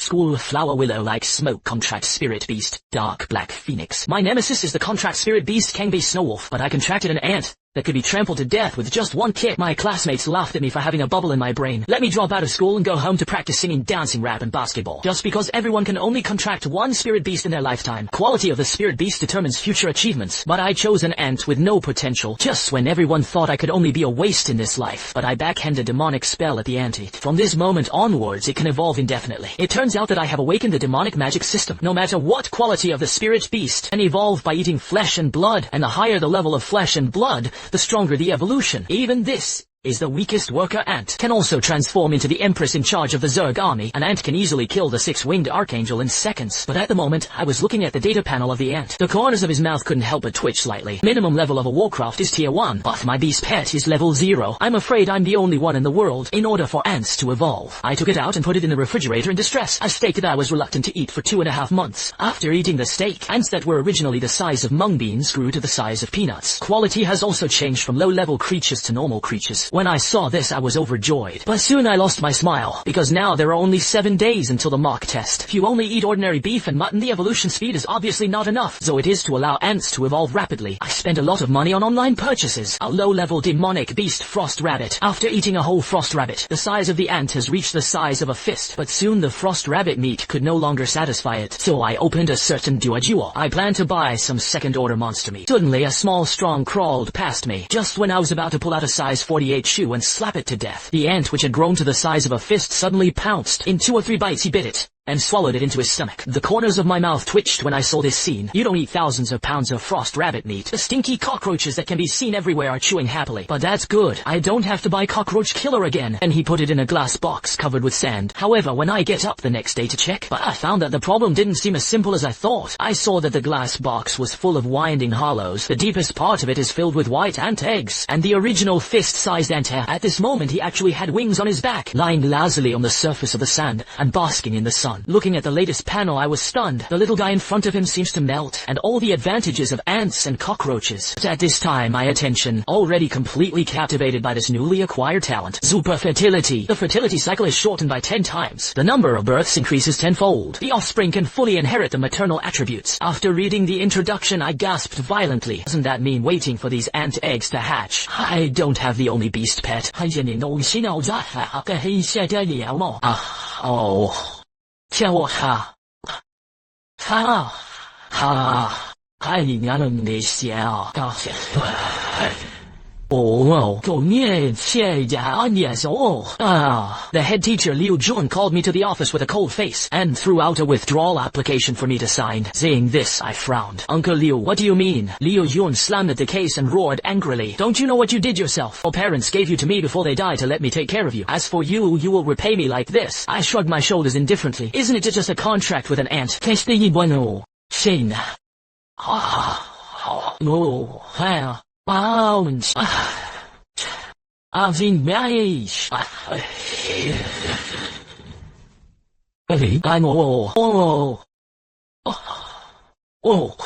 school flower willow like smoke contract spirit beast, dark black phoenix. My nemesis is the contract spirit beast Cangbei snowwolf, but I contracted an ant that could be trampled to death with just one kick. My classmates laughed at me for having a bubble in my brain. Let me drop out of school and go home to practice singing, dancing, rap, and basketball. Just because everyone can only contract one spirit beast in their lifetime. Quality of the spirit beast determines future achievements. But I chose an ant with no potential, just when everyone thought I could only be a waste in this life. But I backhand a demonic spell at the ant. From this moment onwards, it can evolve indefinitely. It turns out that I have awakened the demonic magic system. No matter what quality of the spirit beast, can evolve by eating flesh and blood, and the higher the level of flesh and blood, the stronger the evolution. Even this is the weakest worker ant. Can also transform into the empress in charge of the Zerg army. An ant can easily kill the 6-winged archangel in seconds. But at the moment, I was looking at the data panel of the ant. The corners of his mouth couldn't help but twitch slightly. Minimum level of a Warcraft is tier 1, but my beast pet is level 0. I'm afraid I'm the only one in the world. In order for ants to evolve, I took it out and put it in the refrigerator in distress. A steak that I was reluctant to eat for 2.5 months. After eating the steak, ants that were originally the size of mung beans grew to the size of peanuts. Quality has also changed from low-level creatures to normal creatures. When I saw this, I was overjoyed. But soon I lost my smile, because now there are only 7 days until the mock test. If you only eat ordinary beef and mutton, the evolution speed is obviously not enough, so it is to allow ants to evolve rapidly. I spent a lot of money on online purchases. A low-level demonic beast frost rabbit. After eating a whole frost rabbit, the size of the ant has reached the size of a fist, but soon the frost rabbit meat could no longer satisfy it, so I opened a certain duo. I planned to buy some second-order monster meat. Suddenly, a small strong crawled past me, just when I was about to pull out a size 48 shoe and slap it to death. The ant, which had grown to the size of a fist, suddenly pounced. In 2 or 3 bites he bit it and swallowed it into his stomach. The corners of my mouth twitched when I saw this scene. You don't eat thousands of pounds of frost rabbit meat. The stinky cockroaches that can be seen everywhere are chewing happily. But that's good. I don't have to buy cockroach killer again. And he put it in a glass box covered with sand. However, when I get up the next day to check, I found that the problem didn't seem as simple as I thought. I saw that the glass box was full of winding hollows. The deepest part of it is filled with white ant eggs. And the original fist-sized ant hair. At this moment, he actually had wings on his back, lying lazily on the surface of the sand and basking in the sun. Looking at the latest panel, I was stunned. The little guy in front of him seems to melt, and all the advantages of ants and cockroaches. But at this time, my attention, already completely captivated by this newly acquired talent, super fertility. The fertility cycle is shortened by 10 times. The number of births increases tenfold. The offspring can fully inherit the maternal attributes. After reading the introduction, I gasped violently. Doesn't that mean waiting for these ant eggs to hatch? I don't have the only beast pet. Oh. 叫我哈爱你娘的那些啊！The head teacher Liu Jun called me to the office with a cold face and threw out a withdrawal application for me to sign. Seeing this, I frowned. Uncle Liu, what do you mean? Liu Jun slammed at the case and roared angrily. Don't you know what you did yourself? Your parents gave you to me before they died to let me take care of you. As for you, you will repay me like this. I shrugged my shoulders indifferently. Isn't it just a contract with an ant? Shane.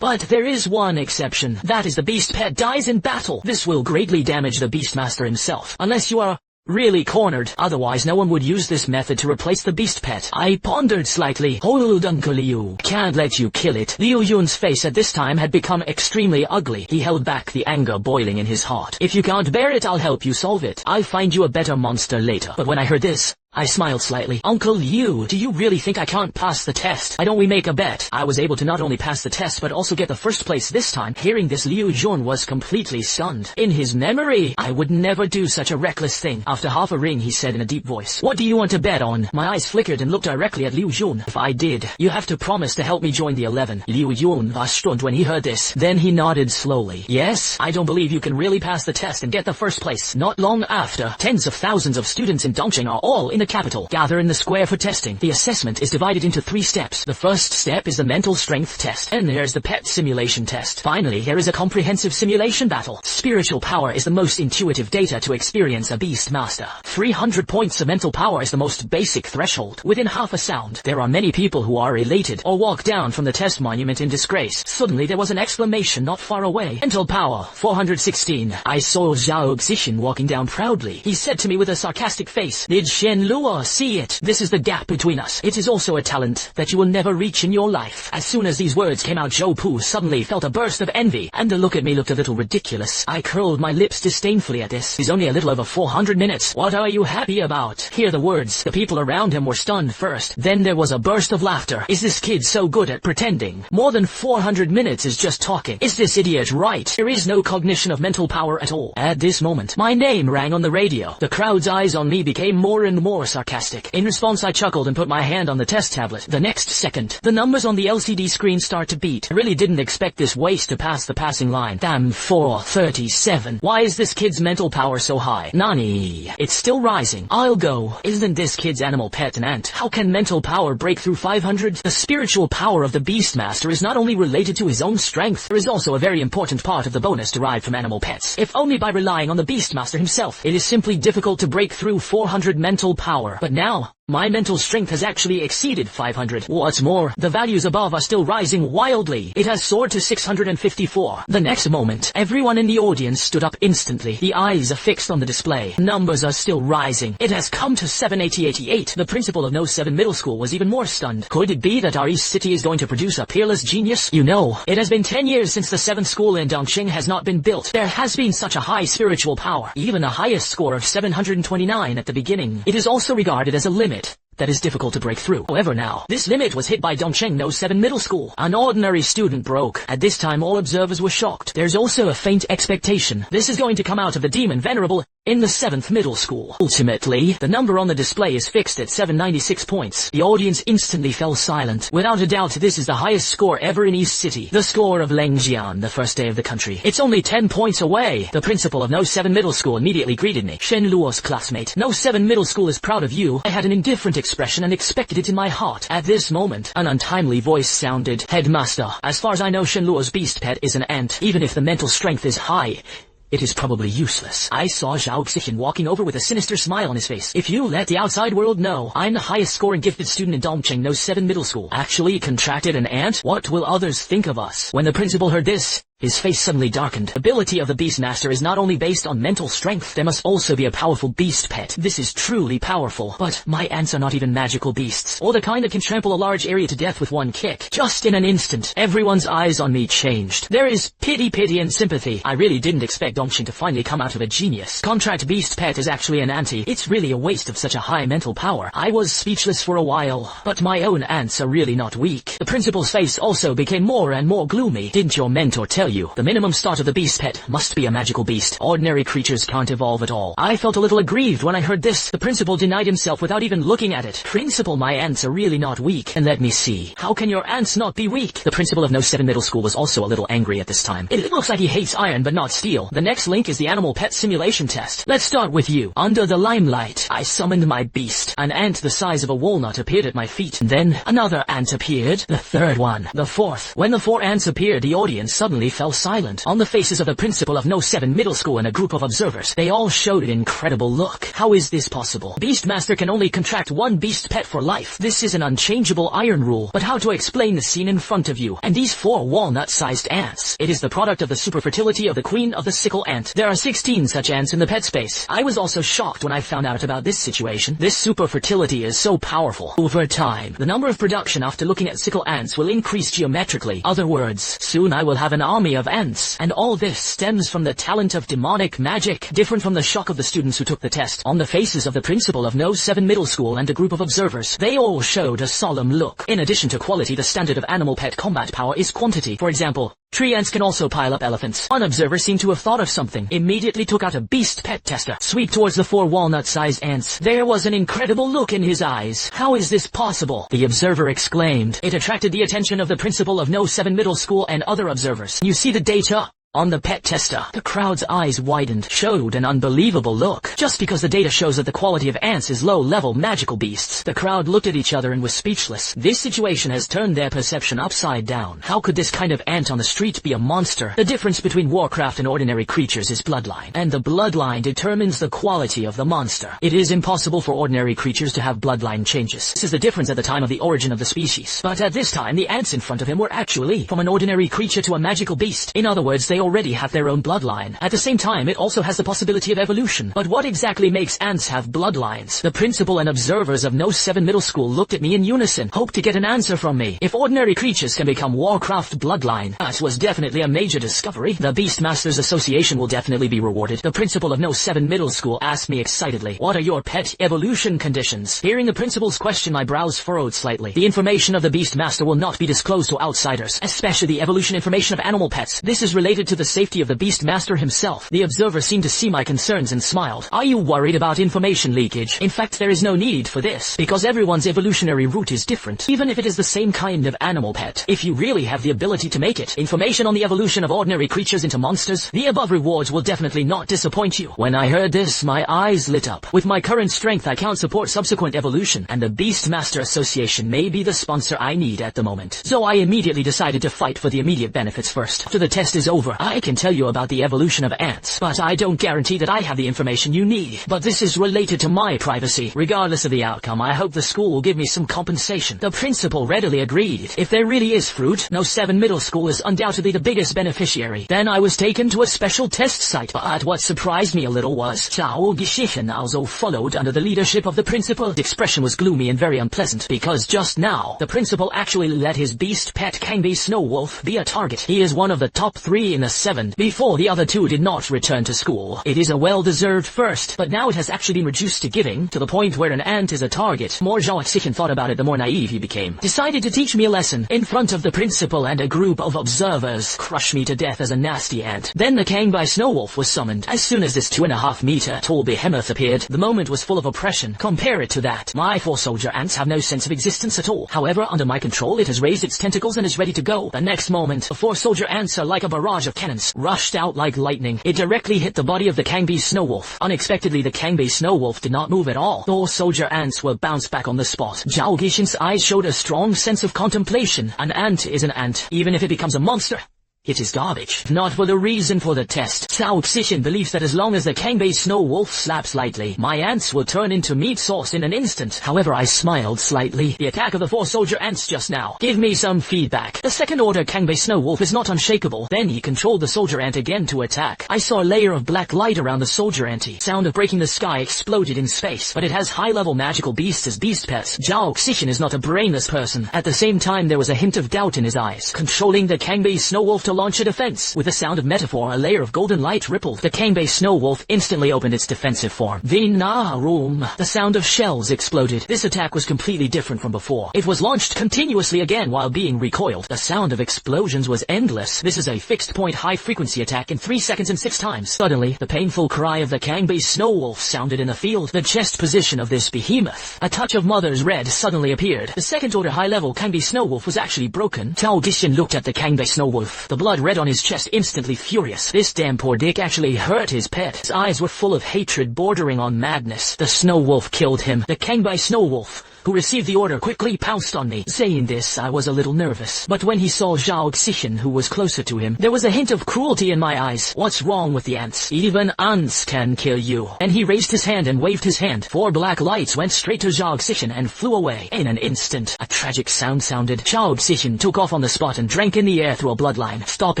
But there is one exception. That is the beast pet dies in battle. This will greatly damage the beastmaster himself, unless you are really cornered. Otherwise, no one would use this method to replace the beast pet. I pondered slightly. Oh, Uncle Liu, can't let you kill it. Liu Yun's face at this time had become extremely ugly. He held back the anger boiling in his heart. If you can't bear it, I'll help you solve it. I'll find you a better monster later. But when I heard this, I smiled slightly. Uncle Liu, do you really think I can't pass the test? Why don't we make a bet? I was able to not only pass the test but also get the first place this time. Hearing this, Liu Jun was completely stunned. In his memory, I would never do such a reckless thing. After half a ring, he said in a deep voice, "What do you want to bet on?" My eyes flickered and looked directly at Liu Jun. If I did, you have to promise to help me join the 11. Liu Jun was stunned when he heard this. Then he nodded slowly. Yes, I don't believe you can really pass the test and get the first place. Not long after, tens of thousands of students in Dongqing are all in the capital. Gather in the square for testing. The assessment is divided into 3 steps. The first step is the mental strength test. And there's the pet simulation test. Finally, there is a comprehensive simulation battle. Spiritual power is the most intuitive data to experience a beast master. 300 points of mental power is the most basic threshold. Within half a sound, there are many people who are elated or walk down from the test monument in disgrace. Suddenly, there was an exclamation not far away. Mental power, 416. I saw Zhao Xichen walking down proudly. He said to me with a sarcastic face, "Did Shen Luo, see it. This is the gap between us. It is also a talent that you will never reach in your life. As soon as these words came out, Zhou Pu suddenly felt a burst of envy, and the look at me looked a little ridiculous. I curled my lips disdainfully at this. He's only a little over 400 minutes. What are you happy about? Hear the words. The people around him were stunned first. Then there was a burst of laughter. Is this kid so good at pretending? More than 400 minutes is just talking. Is this idiot right? There is no cognition of mental power at all. At this moment, my name rang on the radio. The crowd's eyes on me became more and more sarcastic. In response, I chuckled and put my hand on the test tablet. The next second, the numbers on the LCD screen start to beat. I really didn't expect this waste to pass the passing line. Damn, 437. Why is this kid's mental power so high? Nani? It's still rising. I'll go. Isn't this kid's animal pet an ant? How can mental power break through 500? The spiritual power of the Beastmaster is not only related to his own strength, there is also a very important part of the bonus derived from animal pets. If only by relying on the Beastmaster himself. It is simply difficult to break through 400 mental power. But now, my mental strength has actually exceeded 500. What's more, the values above are still rising wildly. It has soared to 654. The next moment, everyone in the audience stood up instantly. The eyes are fixed on the display. Numbers are still rising. It has come to 78088. The principal of No 7 Middle School was even more stunned. Could it be that our East City is going to produce a peerless genius? You know, it has been 10 years since the 7th school in Dongqing has not been built. There has been such a high spiritual power, even a highest score of 729 at the beginning. It is also regarded as a limit that is difficult to break through. However now, this limit was hit by Dongqing No 7 Middle School. An ordinary student broke. At this time all observers were shocked. There's also a faint expectation. This is going to come out of the demon venerable in the 7th Middle School. Ultimately, the number on the display is fixed at 796 points. The audience instantly fell silent. Without a doubt, this is the highest score ever in East City. The score of Lengjian, the first day of the country. It's only 10 points away. The principal of No 7 Middle School immediately greeted me. Shen Luo's classmate. No 7 Middle School is proud of you. I had an indifferent expression and expected it in my heart. At this moment, an untimely voice sounded. Headmaster, as far as I know, Shen Luo's beast pet is an ant. Even if the mental strength is high, it is probably useless. I saw Zhao Xichen walking over with a sinister smile on his face. If you let the outside world know, I'm the highest scoring gifted student in Dongqing No 7 Middle School. Actually contracted an ant? What will others think of us? When the principal heard this, his face suddenly darkened. The ability of the Beastmaster is not only based on mental strength, there must also be a powerful beast pet. This is truly powerful. But my ants are not even magical beasts, or the kind that can trample a large area to death with one kick. Just in an instant, everyone's eyes on me changed. There is pity and sympathy. I really didn't expect Dongqing to finally come out of a genius. Contract beast pet is actually an anti. It's really a waste of such a high mental power. I was speechless for a while, but my own ants are really not weak. The principal's face also became more and more gloomy. Didn't your mentor tell you? The minimum start of the beast pet must be a magical beast. Ordinary creatures can't evolve at all. I felt a little aggrieved when I heard this. The principal denied himself without even looking at it. Principal, my ants are really not weak. And let me see. How can your ants not be weak? The principal of No 7 Middle School was also a little angry at this time. It looks like he hates iron but not steel. The next link is the animal pet simulation test. Let's start with you. Under the limelight, I summoned my beast. An ant the size of a walnut appeared at my feet. And then another ant appeared. The third one. The fourth. When the 4 ants appeared, the audience suddenly fell silent. On the faces of the principal of No 7 Middle School and a group of observers, they all showed an incredible look. How is this possible? Beastmaster can only contract one beast pet for life. This is an unchangeable iron rule. But how to explain the scene in front of you? And these 4 walnut-sized ants. It is the product of the superfertility of the queen of the sickle ant. There are 16 such ants in the pet space. I was also shocked when I found out about this situation. This superfertility is so powerful. Over time, the number of production after looking at sickle ants will increase geometrically. Other words, soon I will have an army of ants. And all this stems from the talent of demonic magic. Different from the shock of the students who took the test, on the faces of the principal of No 7 Middle School and a group of observers, they all showed a solemn look. In addition to quality, the standard of animal pet combat power is quantity. For example, tree ants can also pile up elephants. One observer seemed to have thought of something, immediately took out a beast pet tester, sweep towards the 4 walnut-sized ants. There was an incredible look in his eyes. How is this possible? The observer exclaimed. It attracted the attention of the principal of No 7 Middle School and other observers. You see the data on the pet tester. The crowd's eyes widened, showed an unbelievable look. Just because the data shows that the quality of ants is low-level magical beasts, the crowd looked at each other and was speechless. This situation has turned their perception upside down. How could this kind of ant on the street be a monster? The difference between Warcraft and ordinary creatures is bloodline, and the bloodline determines the quality of the monster. It is impossible for ordinary creatures to have bloodline changes. This is the difference at the time of the origin of the species. But at this time, the ants in front of him were actually from an ordinary creature to a magical beast. In other words, they already have their own bloodline. At the same time, it also has the possibility of evolution. But what exactly makes ants have bloodlines? The principal and observers of No 7 Middle School looked at me in unison, hoped to get an answer from me. If ordinary creatures can become Warcraft bloodline, that was definitely a major discovery. The Beastmasters Association will definitely be rewarded. The principal of No 7 Middle School asked me excitedly, what are your pet evolution conditions? Hearing the principal's question, my brows furrowed slightly. The information of the Beastmaster will not be disclosed to outsiders, especially the evolution information of animal pets. This is related to the safety of the Beastmaster himself. The observer seemed to see my concerns and smiled. Are you worried about information leakage? In fact, there is no need for this, because everyone's evolutionary route is different, even if it is the same kind of animal pet. If you really have the ability to make it, information on the evolution of ordinary creatures into monsters, the above rewards will definitely not disappoint you. When I heard this, my eyes lit up. With my current strength, I can't support subsequent evolution, and the Beastmaster Association may be the sponsor I need at the moment. So I immediately decided to fight for the immediate benefits first. After the test is over, I can tell you about the evolution of ants, but I don't guarantee that I have the information you need. But this is related to my privacy. Regardless of the outcome, I hope the school will give me some compensation. The principal readily agreed. If there really is fruit, No 7 Middle School is undoubtedly the biggest beneficiary. Then I was taken to a special test site, but what surprised me a little was Zhao Xichen also followed under the leadership of the principal. His expression was gloomy and very unpleasant, because just now, the principal actually let his beast pet Cangbei Snow Wolf be a target. He is one of the top 3 in the 7, before the other 2 did not return to school. It is a well-deserved first, but now it has actually been reduced to giving, to the point where an ant is a target. The more Zhao Xichen thought about it, the more naive he became. Decided to teach me a lesson, in front of the principal and a group of observers. Crush me to death as a nasty ant. Then the Cangbei Snow Wolf was summoned. As soon as this 2.5-meter tall behemoth appeared, the moment was full of oppression. Compare it to that. My 4 soldier ants have no sense of existence at all. However, under my control, it has raised its tentacles and is ready to go. The next moment, the 4 soldier ants are like a barrage of cannons, rushed out like lightning. It directly hit the body of the Cangbei Snow Wolf. Unexpectedly, the Cangbei Snow Wolf did not move at all. 4 soldier ants were bounced back on the spot. Zhao Gishin's eyes showed a strong sense of contemplation. An ant is an ant, even if it becomes a monster. It is garbage. Not for the reason for the test. Zhao Xichen believes that as long as the Cangbei Snow Wolf slaps lightly, my ants will turn into meat sauce in an instant. However, I smiled slightly. The attack of the 4 soldier ants just now. Give me some feedback. The second order Cangbei Snow Wolf is not unshakable. Then he controlled the soldier ant again to attack. I saw a layer of black light around the soldier anty. Sound of breaking the sky exploded in space, but it has high-level magical beasts as beast pets. Zhao Xichen is not a brainless person. At the same time, there was a hint of doubt in his eyes. Controlling the Cangbei Snow Wolf to launch a defense. With the sound of metaphor, a layer of golden light rippled. The Cangbei Snow Wolf instantly opened its defensive form. Vina-room. The sound of shells exploded. This attack was completely different from before. It was launched continuously again while being recoiled. The sound of explosions was endless. This is a fixed-point high-frequency attack in 3 seconds and 6 times. Suddenly, the painful cry of the Cangbei Snow Wolf sounded in the field. The chest position of this behemoth. A touch of mother's red suddenly appeared. The second-order high-level Cangbei Snow Wolf was actually broken. Zhao Gishin looked at the Cangbei Snow Wolf. The blood red on his chest, instantly furious. This damn poor dick actually hurt his pet. His eyes were full of hatred bordering on madness. The Snow Wolf killed him. The Cangbei Snow Wolf, who received the order, quickly pounced on me. Saying this, I was a little nervous. But when he saw Zhao Xichen, who was closer to him, there was a hint of cruelty in my eyes. What's wrong with the ants? Even ants can kill you. And he raised his hand and waved his hand. 4 black lights went straight to Zhao Xichen and flew away. In an instant, a tragic sound sounded. Zhao Xichen took off on the spot and drank in the air through a bloodline. Stop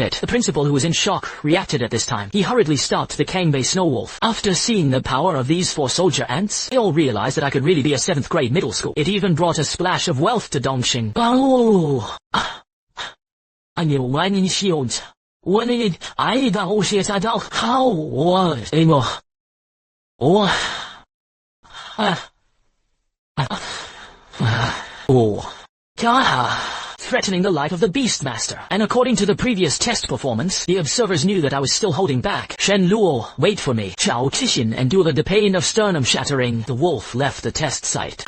it. The principal, who was in shock, reacted at this time. He hurriedly stopped the Cangbei Snow Wolf. After seeing the power of these 4 soldier ants, they all realized that I could really be a 7th grade middle school. It even brought a splash of wealth to Dongxing. Threatening the life of the Beastmaster. And according to the previous test performance, the observers knew that I was still holding back. Shen Luo, wait for me. Zhao Xichen endured the pain of sternum shattering. The wolf left the test site.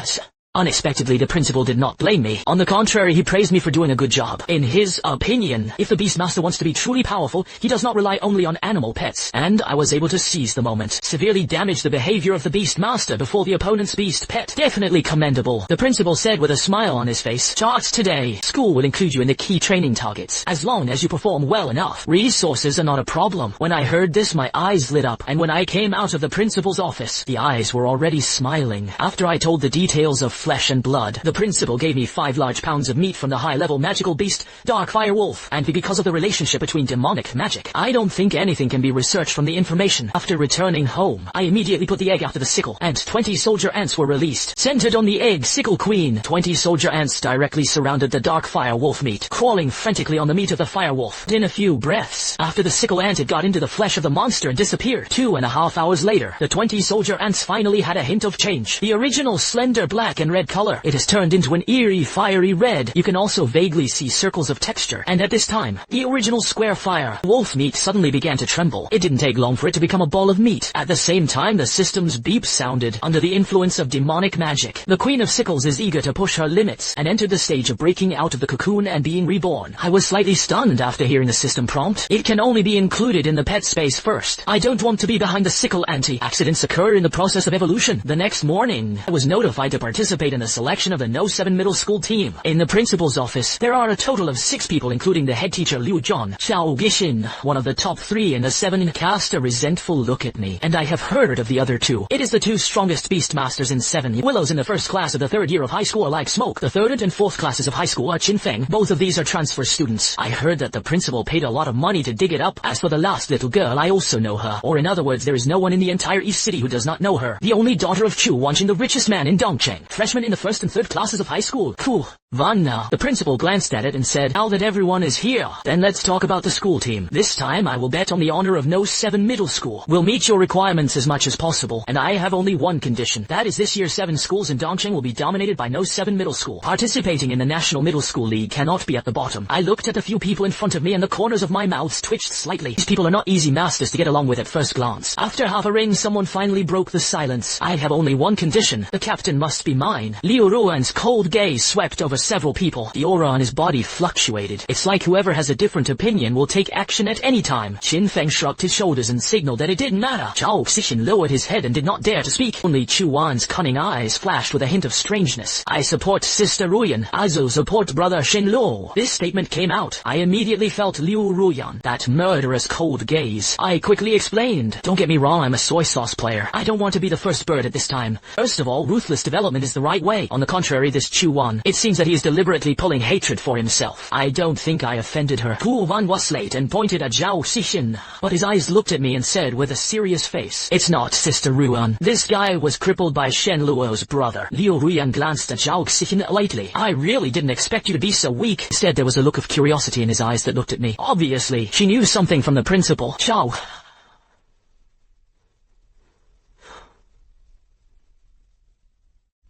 Unexpectedly, the principal did not blame me. On the contrary, he praised me for doing a good job. In his opinion, if the Beastmaster wants to be truly powerful, he does not rely only on animal pets. And I was able to seize the moment. Severely damage the behavior of the Beastmaster before the opponent's beast pet. Definitely commendable. The principal said with a smile on his face, "Charts today. School will include you in the key training targets, as long as you perform well enough. Resources are not a problem." When I heard this, my eyes lit up, and when I came out of the principal's office, the eyes were already smiling. After I told the details of flesh and blood. The principal gave me 5 large pounds of meat from the high-level magical beast, Dark Fire Wolf, and because of the relationship between demonic magic, I don't think anything can be researched from the information. After returning home, I immediately put the egg after the sickle, and 20 soldier ants were released. Centered on the egg sickle queen, 20 soldier ants directly surrounded the Dark Fire Wolf meat, crawling frantically on the meat of the fire wolf. In a few breaths, after the sickle ant had got into the flesh of the monster and disappeared. 2.5 hours later, the 20 soldier ants finally had a hint of change. The original slender black and red color, it has turned into an eerie fiery red. You can also vaguely see circles of texture, and at this time, the original square fire wolf meat suddenly began to tremble. It didn't take long for it to become a ball of meat. At the same time, the system's beep sounded. Under the influence of demonic magic, the Queen of Sickles is eager to push her limits and entered the stage of breaking out of the cocoon and being reborn. I was slightly stunned after hearing the system prompt. It can only be included in the pet space first. I don't want to be behind the sickle ante. Accidents occur in the process of evolution. The next morning, I was notified to participate in the selection of the No 7 middle school team. In the principal's office, there are a total of 6 people including the head teacher Liu Zhang, Zhao Xichen, one of the top 3 in the 7, cast a resentful look at me, and I have heard of the other 2. It is the 2 strongest beast masters in 7. Willows in the first class of the 3rd year of high school are like smoke. The 3rd and 4th classes of high school are Qin Feng. Both of these are transfer students. I heard that the principal paid a lot of money to dig it up. As for the last little girl, I also know her. Or in other words, there is no one in the entire East City who does not know her. The only daughter of Chu Wanqing, the richest man in Dongcheng. Freshman in the 1st and 3rd classes of high school. Cool. Vanna. The principal glanced at it and said, now that everyone is here, then let's talk about the school team. This time I will bet on the honor of No 7 middle school. We'll meet your requirements as much as possible, and I have only one condition. That is this year's 7 schools in Dongcheng will be dominated by No 7 middle school. Participating in the National Middle School League cannot be at the bottom. I looked at the few people in front of me and the corners of my mouth twitched slightly. These people are not easy masters to get along with at first glance. After half a ring, someone finally broke the silence. I have only one condition. The captain must be mine. Liu Ruan's cold gaze swept over several people. The aura on his body fluctuated. It's like whoever has a different opinion will take action at any time. Qin Feng shrugged his shoulders and signaled that it didn't matter. Zhao Xichen lowered his head and did not dare to speak. Only Chu Wan's cunning eyes flashed with a hint of strangeness. I support Sister Ruyan. I support brother Shen Luo. This statement came out. I immediately felt Liu Ruyan, that murderous cold gaze. I quickly explained. Don't get me wrong, I'm a soy sauce player. I don't want to be the first bird at this time. First of all, ruthless development is the right way. On the contrary, this Chu Wan, it seems that he is deliberately pulling hatred for himself. I don't think I offended her. Hu Wan was late and pointed at Zhao Xichen, but his eyes looked at me and said with a serious face, it's not Sister Ruan. This guy was crippled by Shen Luo's brother. Liu Ruyan glanced at Zhao Xichen lightly. I really didn't expect you to be so weak. Instead, there was a look of curiosity in his eyes that looked at me. Obviously, she knew something from the principal. Zhao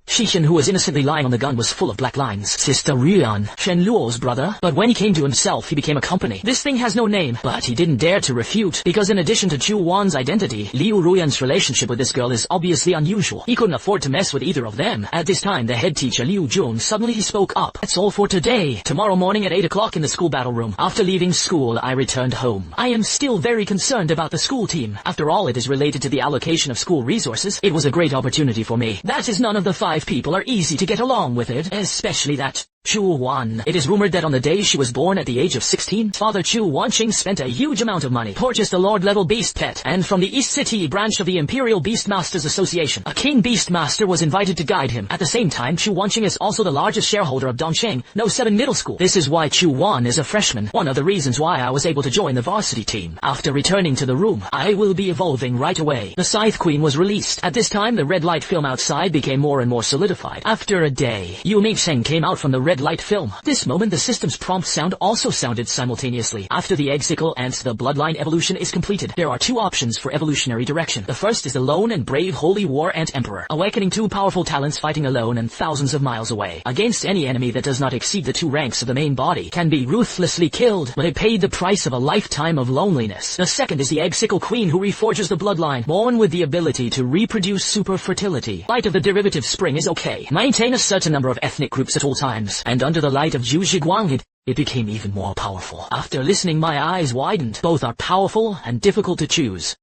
Xichen, who was innocently lying on the gun, was full of black lines. Sister Ruyan, Shen Luo's brother, but when he came to himself, he became a company. This thing has no name, but he didn't dare to refute, because in addition to Chu Wan's identity, Liu Ruyan's relationship with this girl is obviously unusual. He couldn't afford to mess with either of them. At this time, the head teacher, Liu Jun, suddenly spoke up. That's all for today. Tomorrow morning at 8 o'clock in the school battle room. After leaving school, I returned home. I am still very concerned about the school team. After all, it is related to the allocation of school resources. It was a great opportunity for me. That is none of the 5 people are easy to get along with it, especially that Chu Wan. It is rumored that on the day she was born at the age of 16, Father Chu Wanqing spent a huge amount of money, purchased a Lord-level beast pet, and from the East City branch of the Imperial Beastmasters Association, a King Beastmaster was invited to guide him. At the same time, Chu Wanqing is also the largest shareholder of Dongcheng No 7 Middle School. This is why Chu Wan is a freshman, one of the reasons why I was able to join the varsity team. After returning to the room, I will be evolving right away. The Scythe Queen was released. At this time, the red light film outside became more and more solidified. After a day, Yu Mingsheng came out from the red light film. This moment, the system's prompt sound also sounded simultaneously. After the egg sickle and the bloodline evolution is completed, there are 2 options for evolutionary direction. The first is the lone and brave Holy War Ant Emperor, awakening 2 powerful talents fighting alone and thousands of miles away. Against any enemy that does not exceed the 2 ranks of the main body, can be ruthlessly killed, but it paid the price of a lifetime of loneliness. The second is the egg sickle queen who reforges the bloodline, born with the ability to reproduce super fertility. Light of the derivative spring is okay. Maintain a certain number of ethnic groups at all times, and under the light of Zhu Zhiguang it became even more powerful. After listening, my eyes widened. Both are powerful and difficult to choose.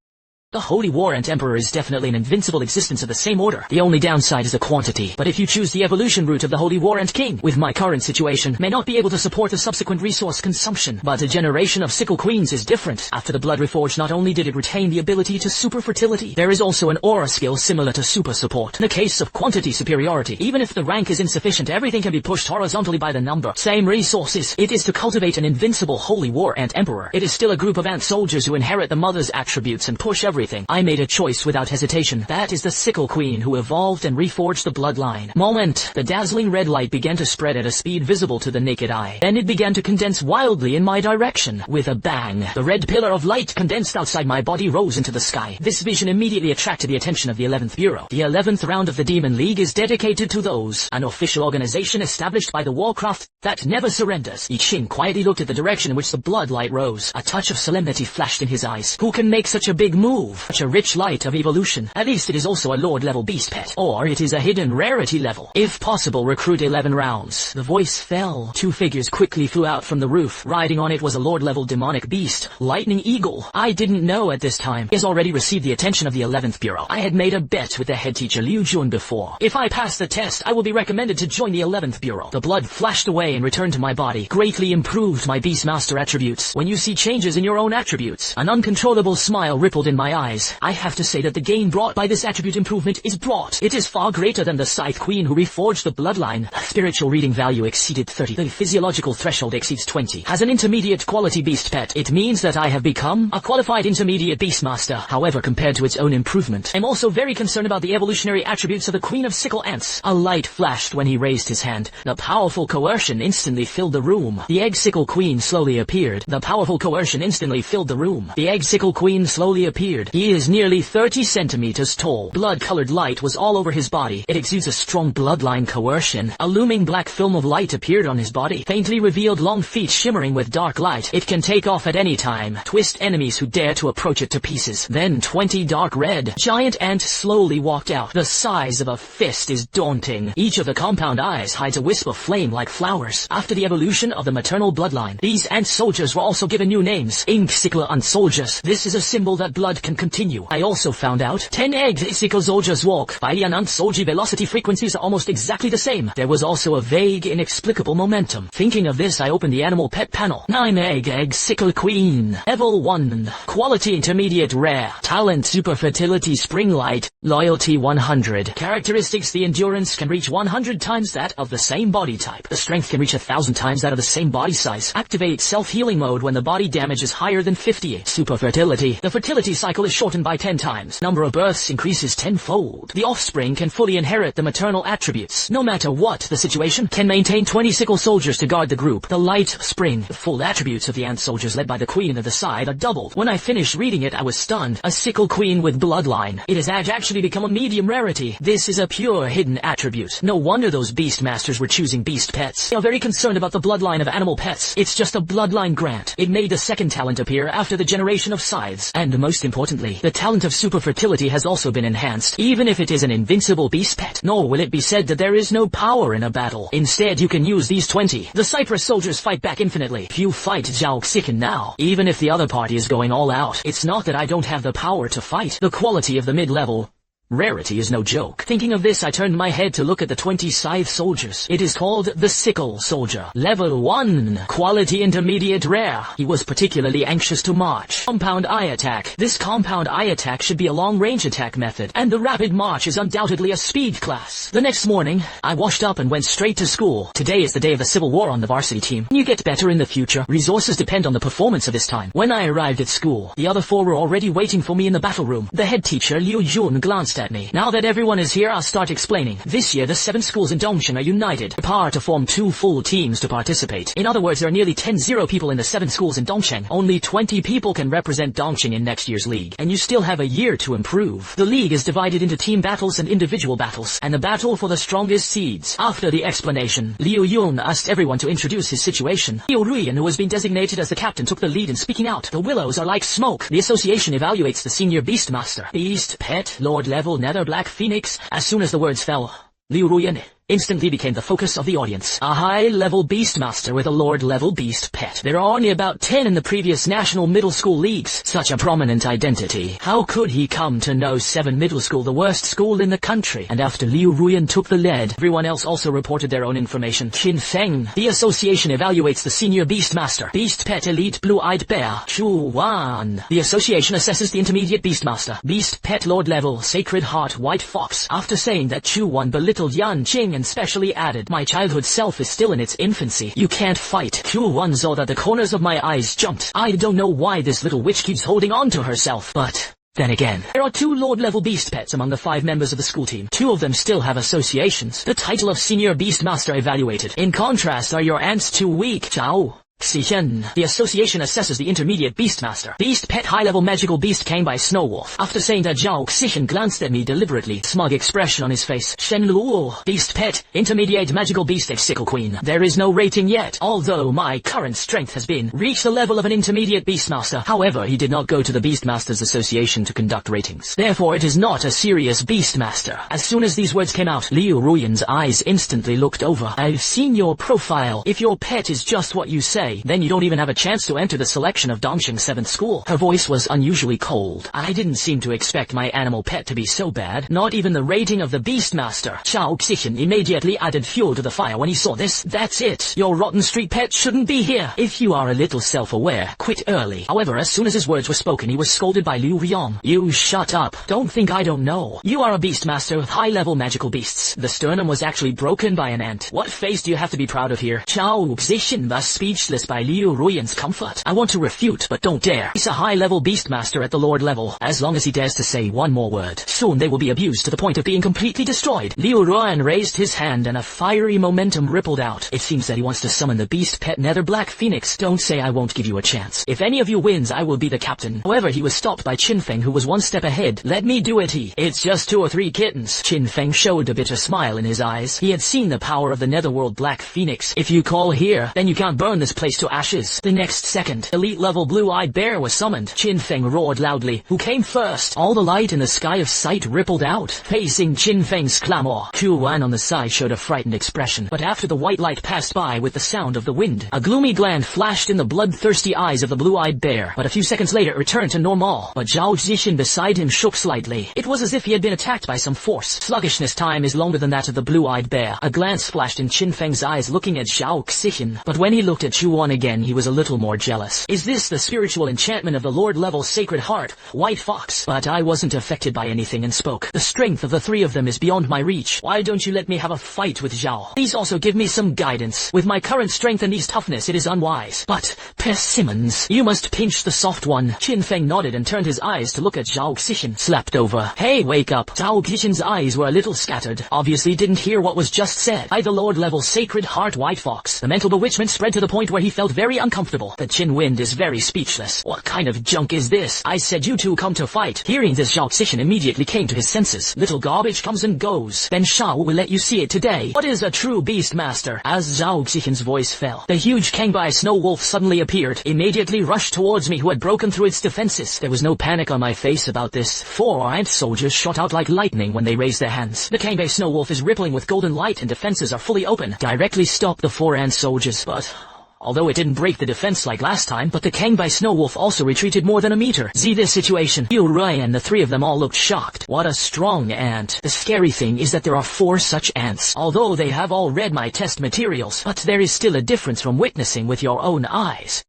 The Holy War Ant Emperor is definitely an invincible existence of the same order. The only downside is the quantity. But if you choose the evolution route of the Holy War Ant King, with my current situation, may not be able to support the subsequent resource consumption. But a generation of sickle queens is different. After the Blood Reforged, not only did it retain the ability to super fertility, there is also an aura skill similar to super support. In the case of quantity superiority, even if the rank is insufficient, everything can be pushed horizontally by the number. Same resources. It is to cultivate an invincible Holy War Ant Emperor. It is still a group of ant soldiers who inherit the mother's attributes and push everything. I made a choice without hesitation. That is the sickle queen who evolved and reforged the bloodline. Moment. The dazzling red light began to spread at a speed visible to the naked eye. Then it began to condense wildly in my direction. With a bang, the red pillar of light condensed outside my body rose into the sky. This vision immediately attracted the attention of the 11th Bureau. The 11th round of the Demon League is dedicated to those, an official organization established by the Warcraft that never surrenders. Qin quietly looked at the direction in which the blood light rose. A touch of solemnity flashed in his eyes. Who can make such a big move? Such a rich light of evolution. At least it is also a Lord-level beast pet. Or it is a hidden rarity level. If possible, recruit 11 rounds. The voice fell. Two figures quickly flew out from the roof. Riding on it was a Lord-level demonic beast, Lightning Eagle. I didn't know at this time. He has already received the attention of the 11th Bureau. I had made a bet with the head teacher Liu Jun before. If I pass the test, I will be recommended to join the 11th Bureau. The blood flashed away and returned to my body, greatly improved my Beastmaster attributes. When you see changes in your own attributes, an uncontrollable smile rippled in my eyes. I have to say that the gain brought by this attribute improvement is brought. It is far greater than the Scythe Queen who reforged the bloodline. Spiritual reading value exceeded 30. The physiological threshold exceeds 20. As an intermediate quality beast pet, it means that I have become a qualified intermediate Beastmaster. However, compared to its own improvement, I'm also very concerned about the evolutionary attributes of the Queen of Sickle Ants. A light flashed when he raised his hand. The powerful coercion instantly filled the room. The Egg Sickle Queen slowly appeared. The powerful coercion instantly filled the room. The Egg Sickle Queen slowly appeared. He is nearly 30 centimeters tall. Blood-colored light was all over his body. It exudes a strong bloodline coercion. A looming black film of light appeared on his body. Faintly revealed long feet shimmering with dark light. It can take off at any time. Twist enemies who dare to approach it to pieces. Then 20 dark red giant ants slowly walked out. The size of a fist is daunting. Each of the compound eyes hides a wisp of flame like flowers. After the evolution of the maternal bloodline, these ant soldiers were also given new names. Ink Sickle Ant Soldiers. This is a symbol that blood can continue. I also found out 10 Egg Sickle Soldiers walk. Bailian Ant Soldier velocity frequencies are almost exactly the same. There was also a vague, inexplicable momentum. Thinking of this, I opened the animal pet panel. 9 Egg Sickle Queen. Evel 1. Quality intermediate rare. Talent super fertility spring light. Loyalty 100. Characteristics: the endurance can reach 100 times that of the same body type. The strength can reach 1,000 times that of the same body size. Activate self-healing mode when the body damage is higher than 50. Super fertility. The fertility cycle is shortened by 10 times. Number of births increases tenfold. The offspring can fully inherit the maternal attributes. No matter what the situation, can maintain 20 sickle soldiers to guard the group. The light spring. The full attributes of the ant soldiers led by the Queen of the Scythe are doubled. When I finished reading it, I was stunned. A sickle queen with bloodline. It has actually become a medium rarity. This is a pure hidden attribute. No wonder those Beastmasters were choosing beast pets. They are very concerned about the bloodline of animal pets. It's just a bloodline grant. It made the second talent appear after the generation of scythes. And most importantly, the talent of super fertility has also been enhanced. Even if it is an invincible beast pet, nor will it be said that there is no power in a battle. Instead, you can use these 20. The Cypress soldiers fight back infinitely. If you fight Zhao Xichen now, even if the other party is going all out, it's not that I don't have the power to fight. The quality of the mid-level rarity is no joke. Thinking of this, I turned my head to look at the 20 scythe soldiers. It is called the Sickle Soldier. Level 1. Quality intermediate rare. He was particularly anxious to march. Compound eye attack. This compound eye attack should be a long-range attack method, and the rapid march is undoubtedly a speed class. The next morning, I washed up and went straight to school. Today is the day of the Civil War on the Varsity team. You get better in the future. Resources depend on the performance of this time. When I arrived at school, the other 4 were already waiting for me in the battle room. The head teacher, Liu Jun, glanced at me. Now that everyone is here, I'll start explaining. This year, the 7 schools in Dongqing are united. Prepare to form 2 full teams to participate. In other words, there are nearly 10 people in the 7 schools in Dongqing. Only 20 people can represent Dongqing in next year's league, and you still have a year to improve. The league is divided into team battles and individual battles, and the battle for the strongest seeds. After the explanation, Liu Yun asked everyone to introduce his situation. Liu Ruyan, who has been designated as the captain, took the lead in speaking out. The willows are like smoke. The association evaluates the senior Beastmaster. Beast, pet, lord level, nether black phoenix. As soon as the words fell, Liu Ruyan instantly became the focus of the audience. A high-level beastmaster with a lord-level beast pet. There are only about 10 in the previous national middle school leagues. Such a prominent identity. How could he come to know 7 middle school, the worst school in the country? And after Liu Ruyan took the lead, everyone else also reported their own information. Qin Feng. The association evaluates the senior beastmaster. Beast pet elite blue-eyed bear. Chu Wan. The association assesses the intermediate beastmaster. Beast pet lord level sacred heart white fox. After saying that Chu Wan belittled Yan Qing and specially added, my childhood self is still in its infancy. You can't fight. Chu Wan saw that the corners of my eyes jumped. I don't know why this little witch keeps holding on to herself, but then again, there are 2 lord-level beast pets among the 5 members of the school team. 2 of them still have associations. The title of senior beastmaster evaluated. In contrast, are your ants too weak? Zhao Xichen. The association assesses the intermediate beastmaster. Beast pet high-level magical beast Cangbei Snow Wolf. After saying that, Zhao Xichen glanced at me deliberately, smug expression on his face. Shen Luo. Beast pet intermediate magical beast Sickle Queen. There is no rating yet, although my current strength has been reached the level of an intermediate beastmaster. However, he did not go to the Beastmasters Association to conduct ratings. Therefore, it is not a serious beastmaster. As soon as these words came out, Liu Ruyan's eyes instantly looked over. I've seen your profile. If your pet is just what you say, then you don't even have a chance to enter the selection of Dongqing 7th School. Her voice was unusually cold. I didn't seem to expect my animal pet to be so bad. Not even the rating of the Beastmaster. Zhao Xichen immediately added fuel to the fire when he saw this. That's it. Your rotten street pet shouldn't be here. If you are a little self-aware, quit early. However, as soon as his words were spoken, he was scolded by Liu Ruyan. You shut up. Don't think I don't know. You are a Beastmaster with high-level magical beasts. The sternum was actually broken by an ant. What face do you have to be proud of here? Zhao Xichen was speechless by Liu Ruyan's comfort. I want to refute, but don't dare. He's a high-level beastmaster at the lord level. As long as he dares to say one more word, soon they will be abused to the point of being completely destroyed. Liu Ruyan raised his hand and a fiery momentum rippled out. It seems that he wants to summon the beast pet Nether Black Phoenix. Don't say I won't give you a chance. If any of you wins, I will be the captain. However, he was stopped by Qin Feng, who was one step ahead. Let me do it. It's just 2 or 3 kittens. Qin Feng showed a bitter smile in his eyes. He had seen the power of the Netherworld Black Phoenix. If you call here, then you can't burn this place to ashes. The next second, elite-level blue-eyed bear was summoned. Qin Feng roared loudly. Who came first? All the light in the sky of sight rippled out, facing Qin Feng's clamor. Chu Wan on the side showed a frightened expression, but after the white light passed by with the sound of the wind, a gloomy glance flashed in the bloodthirsty eyes of the blue-eyed bear. But a few seconds later, it returned to normal. But Zhao Xichen beside him shook slightly. It was as if he had been attacked by some force. Sluggishness time is longer than that of the blue-eyed bear. A glance flashed in Qin Feng's eyes looking at Zhao Xichen, but when he looked at Chu Wan again, he was a little more jealous. Is this the spiritual enchantment of the lord-level sacred heart, white fox? But I wasn't affected by anything and spoke. The strength of the 3 of them is beyond my reach. Why don't you let me have a fight with Zhao? Please also give me some guidance. With my current strength and these toughness, it is unwise. But, persimmons, you must pinch the soft one. Qin Feng nodded and turned his eyes to look at Zhao Xichen. Slapped over. Hey, wake up. Zhao Xichen's eyes were a little scattered. Obviously didn't hear what was just said. By the lord-level sacred heart white fox. The mental bewitchment spread to the point where he felt very uncomfortable. The Qin Wind is very speechless. What kind of junk is this? I said you two come to fight. Hearing this, Zhao Xichen immediately came to his senses. Little garbage comes and goes. Then Shao will let you see it today. What is a true beast master? As Zhao Xichen's voice fell, the huge Cangbei Snow Wolf suddenly appeared, immediately rushed towards me who had broken through its defenses. There was no panic on my face about this. 4 ant soldiers shot out like lightning when they raised their hands. The Cangbei Snow Wolf is rippling with golden light and defenses are fully open. Directly stop the 4 ant soldiers, but although it didn't break the defense like last time, but the Cangbei Snow Wolf also retreated more than a meter. See this situation. Liu Ruyan and the 3 of them all looked shocked. What a strong ant. The scary thing is that there are 4 such ants. Although they have all read my test materials, but there is still a difference from witnessing with your own eyes.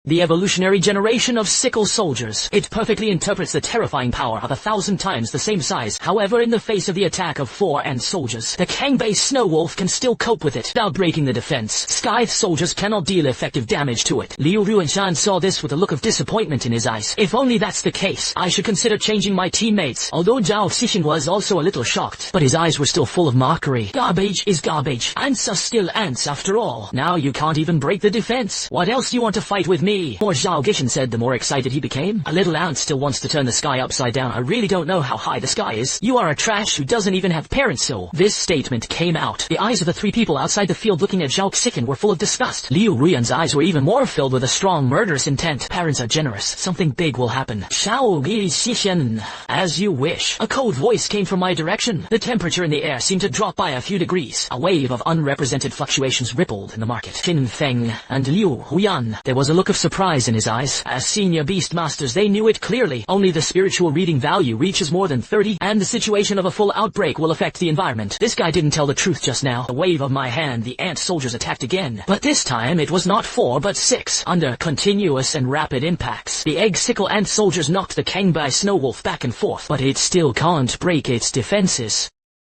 The evolutionary generation of sickle soldiers. It perfectly interprets the terrifying power of 1,000 times the same size. However, in the face of the attack of 4 ant soldiers, the Cangbei Snow Wolf can still cope with it without breaking the defense. Scythe soldiers cannot deal effective damage to it. Liu Ruyan saw this with a look of disappointment in his eyes. If only that's the case, I should consider changing my teammates. Although Zhao Xichen was also a little shocked, but his eyes were still full of mockery. Garbage is garbage. Ants are still ants after all. Now you can't even break the defense. What else do you want to fight with me? The more Zhao Xichen said, the more excited he became. A little ant still wants to turn the sky upside down. I really don't know how high the sky is. You are a trash who doesn't even have parents, so. This statement came out. The eyes of the three people outside the field looking at Zhao Xichen were full of disgust. Liu Ruyan's eyes were even more filled with a strong murderous intent. Parents are generous. Something big will happen. Zhao Xichen. As you wish. A cold voice came from my direction. The temperature in the air seemed to drop by a few degrees. A wave of unrepresented fluctuations rippled in the market. Qin Feng and Liu Huyan. There was a look of surprise in his eyes. As senior beast masters, they knew it clearly. Only the spiritual reading value reaches more than 30, and the situation of a full outbreak will affect the environment. This guy didn't tell the truth just now. A wave of my hand, the ant soldiers attacked again. But this time it was not 4 but 6. Under continuous and rapid impacts, the egg sickle ant soldiers knocked the Cangbei snow wolf back and forth, but it still can't break its defenses.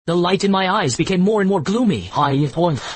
The light in my eyes became more and more gloomy.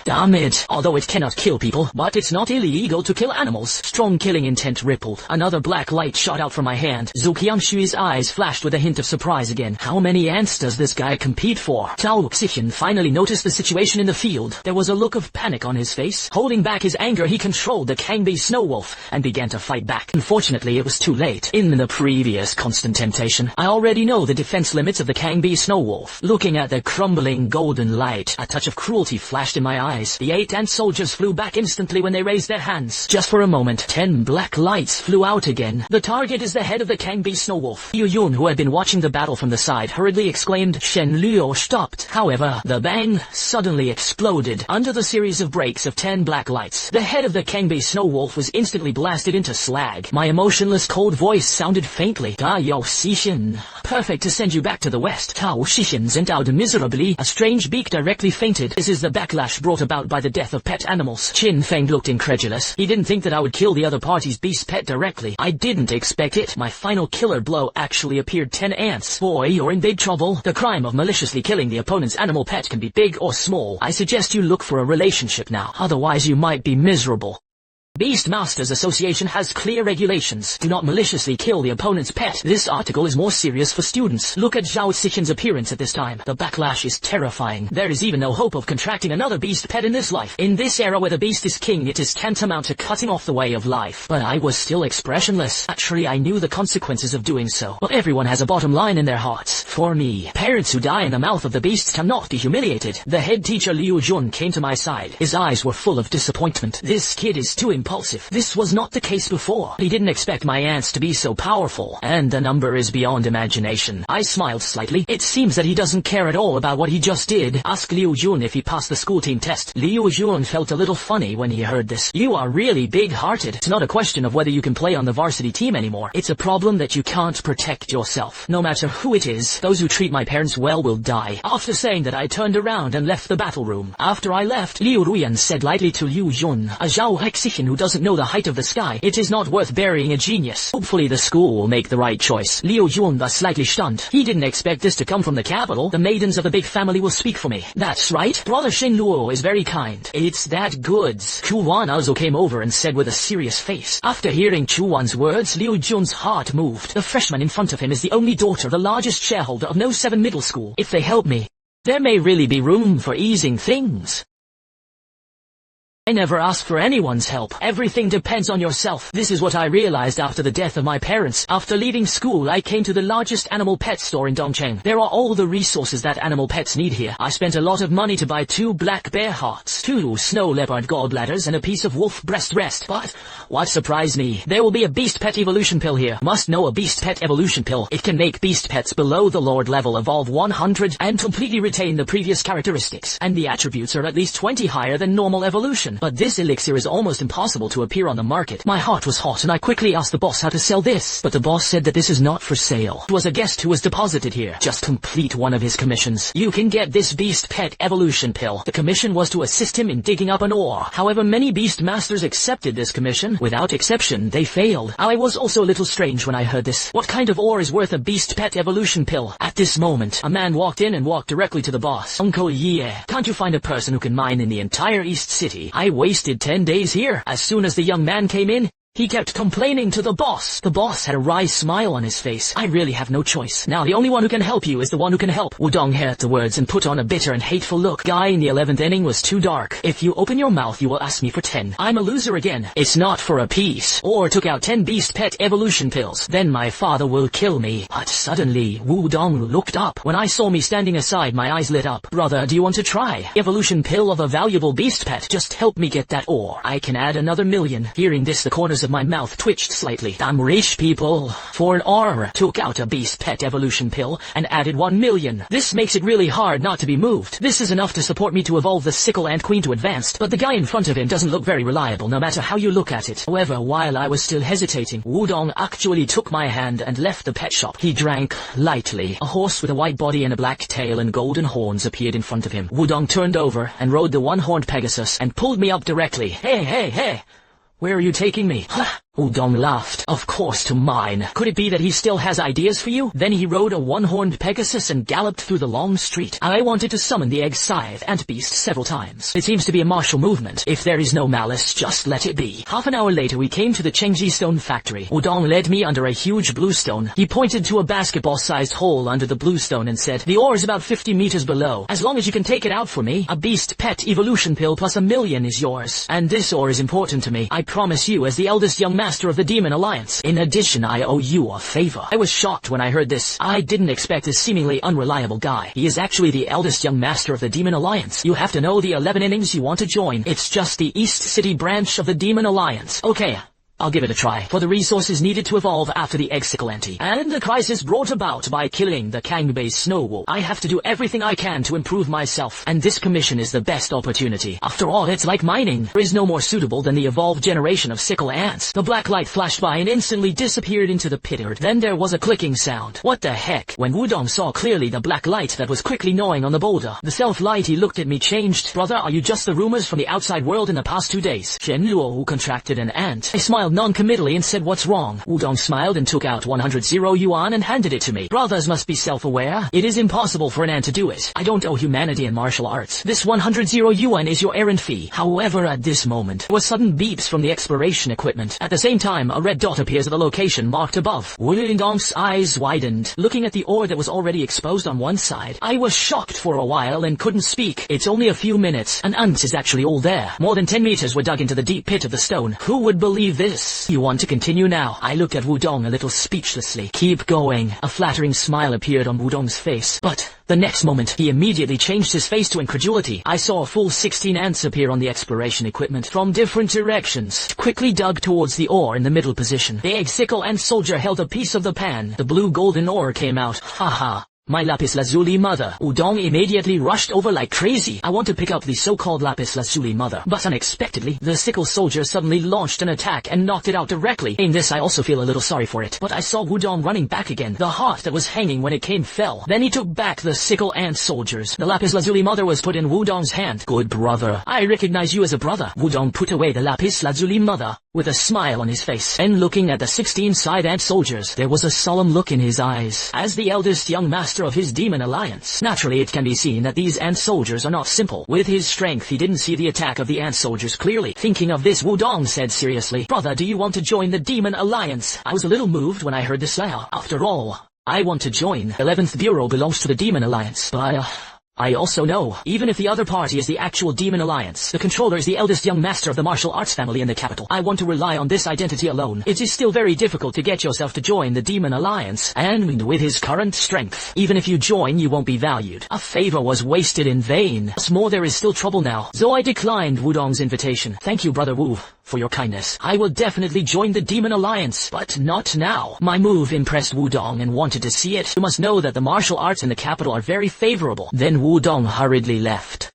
Damn it. Although it cannot kill people, but it's not illegal to kill animals. Strong killing intent rippled. Another black light shot out from my hand. Zhu Qiangshui's eyes flashed with a hint of surprise again. How many ants does this guy compete for? Zhao Xichen finally noticed the situation in the field. There was a look of panic on his face. Holding back his anger, he controlled the Cangbei snow wolf and began to fight back. Unfortunately, it was too late. In the previous constant temptation, I already know the defense limits of the Cangbei snow wolf. Looking at the crumbling golden light, a touch of cruelty flashed in my eyes. The 8 ant soldiers flew back instantly when they raised their hands. Just for a moment, 10 black lights flew out again. The target is the head of the Cangbei snow wolf. Yu Yun, who had been watching the battle from the side, hurriedly exclaimed. Shen Luo stopped. However, the bang suddenly exploded. Under the series of breaks of 10 black lights, the head of the Cangbei snow wolf was instantly blasted into slag. My emotionless cold voice sounded faintly. Zhao Xichen. Perfect to send you back to the west. Zhao Xichen's endowed miserably. A strange beak directly fainted. This is the backlash brought about by the death of pet animals. Qin Feng looked incredulous. He didn't think that I would kill the other party's beast pet directly. I didn't expect it. My final killer blow actually appeared 10 ants. Boy, you're in big trouble. The crime of maliciously killing the opponent's animal pet can be big or small. I suggest you look for a relationship now. Otherwise you might be miserable. Beast Masters Association has clear regulations. Do not maliciously kill the opponent's pet. This article is more serious for students. Look at Zhao Xichen's appearance at this time. The backlash is terrifying. There is even no hope of contracting another beast pet in this life. In this era where the beast is king, it is tantamount to cutting off the way of life. But I was still expressionless. Actually, I knew the consequences of doing so. But everyone has a bottom line in their hearts. For me, parents who die in the mouth of the beasts cannot be humiliated. The head teacher Liu Jun came to my side. His eyes were full of disappointment. This kid is too impulsive. This was not the case before. He didn't expect my ants to be so powerful, and the number is beyond imagination. I smiled slightly. It seems that he doesn't care at all about what he just did. Ask Liu Jun if he passed the school team test. Liu Jun felt a little funny when he heard this. You are really big-hearted. It's not a question of whether you can play on the varsity team anymore. It's a problem that you can't protect yourself. No matter who it is, those who treat my parents well will die. After saying that, I turned around and left the battle room. After I left, Liu Ruyan said lightly to Liu Jun, a Zhao Xichen who doesn't know the height of the sky. It is not worth burying a genius. Hopefully the school will make the right choice. Liu Jun was slightly stunned. He didn't expect this to come from the capital. The maidens of the big family will speak for me. That's right. Brother Shen Luo is very kind. It's that goods. Chu Wan also came over and said with a serious face. After hearing Chu Wan's words, Liu Jun's heart moved. The freshman in front of him is the only daughter of the largest shareholder of No 7 Middle School. If they help me, there may really be room for easing things. I never ask for anyone's help. Everything depends on yourself. This is what I realized after the death of my parents. After leaving school, I came to the largest animal pet store in Dongcheng. There are all the resources that animal pets need here. I spent a lot of money to buy 2 black bear hearts, 2 snow leopard gallbladders, and a piece of wolf breast rest. But what surprised me, there will be a beast pet evolution pill here. Must know a beast pet evolution pill. It can make beast pets below the lord level evolve 100 and completely retain the previous characteristics. And the attributes are at least 20 higher than normal evolution. But this elixir is almost impossible to appear on the market. My heart was hot and I quickly asked the boss how to sell this. But the boss said that this is not for sale. It was a guest who was deposited here. Just complete one of his commissions. You can get this beast pet evolution pill. The commission was to assist him in digging up an ore. However, many beast masters accepted this commission. Without exception, they failed. I was also a little strange when I heard this. What kind of ore is worth a beast pet evolution pill? At this moment, a man walked in and walked directly to the boss. Uncle Ye, can't you find a person who can mine in the entire East City? I wasted 10 days here. As soon as the young man came in, He kept complaining to the boss. The boss had a wry smile on his face. I really have no choice. Now the only one who can help you is the one who can help. Wudong heard the words and put on a bitter and hateful look. Guy in the 11th inning was too dark. If you open your mouth, you will ask me for 10. I'm a loser again. It's not for a piece. Or took out 10 beast pet evolution pills. Then my father will kill me. But suddenly, Wudong looked up. When I saw me standing aside, my eyes lit up. Brother, do you want to try? Evolution pill of a valuable beast pet. Just help me get that ore. I can add another million. Hearing this, the corners of my mouth twitched slightly. I'm rich, people. For an hour, took out a beast pet evolution pill and added 1 million. This makes it really hard not to be moved. This is enough to support me to evolve the Sickle Ant Queen to advanced, but the guy in front of him doesn't look very reliable no matter how you look at it. However, while I was still hesitating, Wudong actually took my hand and left the pet shop. He drank lightly. A horse with a white body and a black tail and golden horns appeared in front of him. Wudong turned over and rode the one-horned Pegasus and pulled me up directly. Hey! Where are you taking me? Wudong laughed. Of course, to mine. Could it be that he still has ideas for you? Then he rode a one-horned Pegasus and galloped through the long street. I wanted to summon the egg scythe ant beast several times. It seems to be a martial movement. If there is no malice, just let it be. Half an hour later, we came to the Chengji stone factory. Wudong led me under a huge blue stone. He pointed to a basketball-sized hole under the blue stone and said, the ore is about 50 meters below. As long as you can take it out for me, a beast pet evolution pill plus 1 million is yours. And this ore is important to me. I promise you, as the eldest young master of the Demon Alliance. In addition, I owe you a favor. I was shocked when I heard this. I didn't expect this seemingly unreliable guy. He is actually the eldest young master of the Demon Alliance. You have to know the 11 innings you want to join. It's just the East City branch of the Demon Alliance. Okay, I'll give it a try. For the resources needed to evolve after the egg sickle anti, and the crisis brought about by killing the Cangbei snow wolf, I have to do everything I can to improve myself, and this commission is the best opportunity. After all, it's like mining. There is no more suitable than the evolved generation of sickle ants. The black light flashed by and instantly disappeared into the pit. Then there was a clicking sound. What the heck? When Wudong saw clearly the black light that was quickly gnawing on the boulder, the self-light he looked at me changed. Brother, are you just the rumors from the outside world in the past 2 days? Shen Luo, who contracted an ant. I smiled non-committally and said, what's wrong? Wudong smiled and took out 100 yuan and handed it to me. Brothers must be self-aware. It is impossible for an ant to do it. I don't owe humanity and martial arts. This 100 yuan is your errand fee. However, at this moment, there were sudden beeps from the exploration equipment. At the same time, a red dot appears at the location marked above. Wudong's eyes widened, looking at the ore that was already exposed on one side. I was shocked for a while and couldn't speak. It's only a few minutes. An ant is actually all there. More than 10 meters were dug into the deep pit of the stone. Who would believe this? You want to continue now? I looked at Wudong a little speechlessly. Keep going. A flattering smile appeared on Wudong's face. But the next moment, he immediately changed his face to incredulity. I saw a full 16 ants appear on the exploration equipment from different directions, quickly dug towards the ore in the middle position. The egg sickle ant soldier held a piece of the pan. The blue golden ore came out. Haha. My lapis lazuli mother. Wudong immediately rushed over like crazy. I want to pick up the so-called lapis lazuli mother, but unexpectedly, the sickle soldier suddenly launched an attack and knocked it out directly. In this, I also feel a little sorry for it, but I saw Wudong running back again. The heart that was hanging when it came fell. Then he took back the sickle ant soldiers. The lapis lazuli mother was put in Wudong's hand. Good brother. I recognize you as a brother. Wudong put away the lapis lazuli mother with a smile on his face, and looking at the 16 side ant soldiers, there was a solemn look in his eyes. As the eldest young master of his Demon Alliance, naturally it can be seen that these ant soldiers are not simple. With his strength, he didn't see the attack of the ant soldiers clearly. Thinking of this, Wudong said seriously, brother, do you want to join the Demon Alliance? I was a little moved when I heard this. After all, I want to join. 11th Bureau belongs to the Demon Alliance, but I also know, even if the other party is the actual Demon Alliance, the controller is the eldest young master of the martial arts family in the capital. I want to rely on this identity alone. It is still very difficult to get yourself to join the Demon Alliance, and with his current strength, even if you join, you won't be valued. A favor was wasted in vain. What's more, there is still trouble now. So I declined Wudong's invitation. Thank you, Brother Wu, for your kindness. I will definitely join the Demon Alliance, but not now. My move impressed Wudong and wanted to see it. You must know that the martial arts in the capital are very favorable. Then Wudong hurriedly left.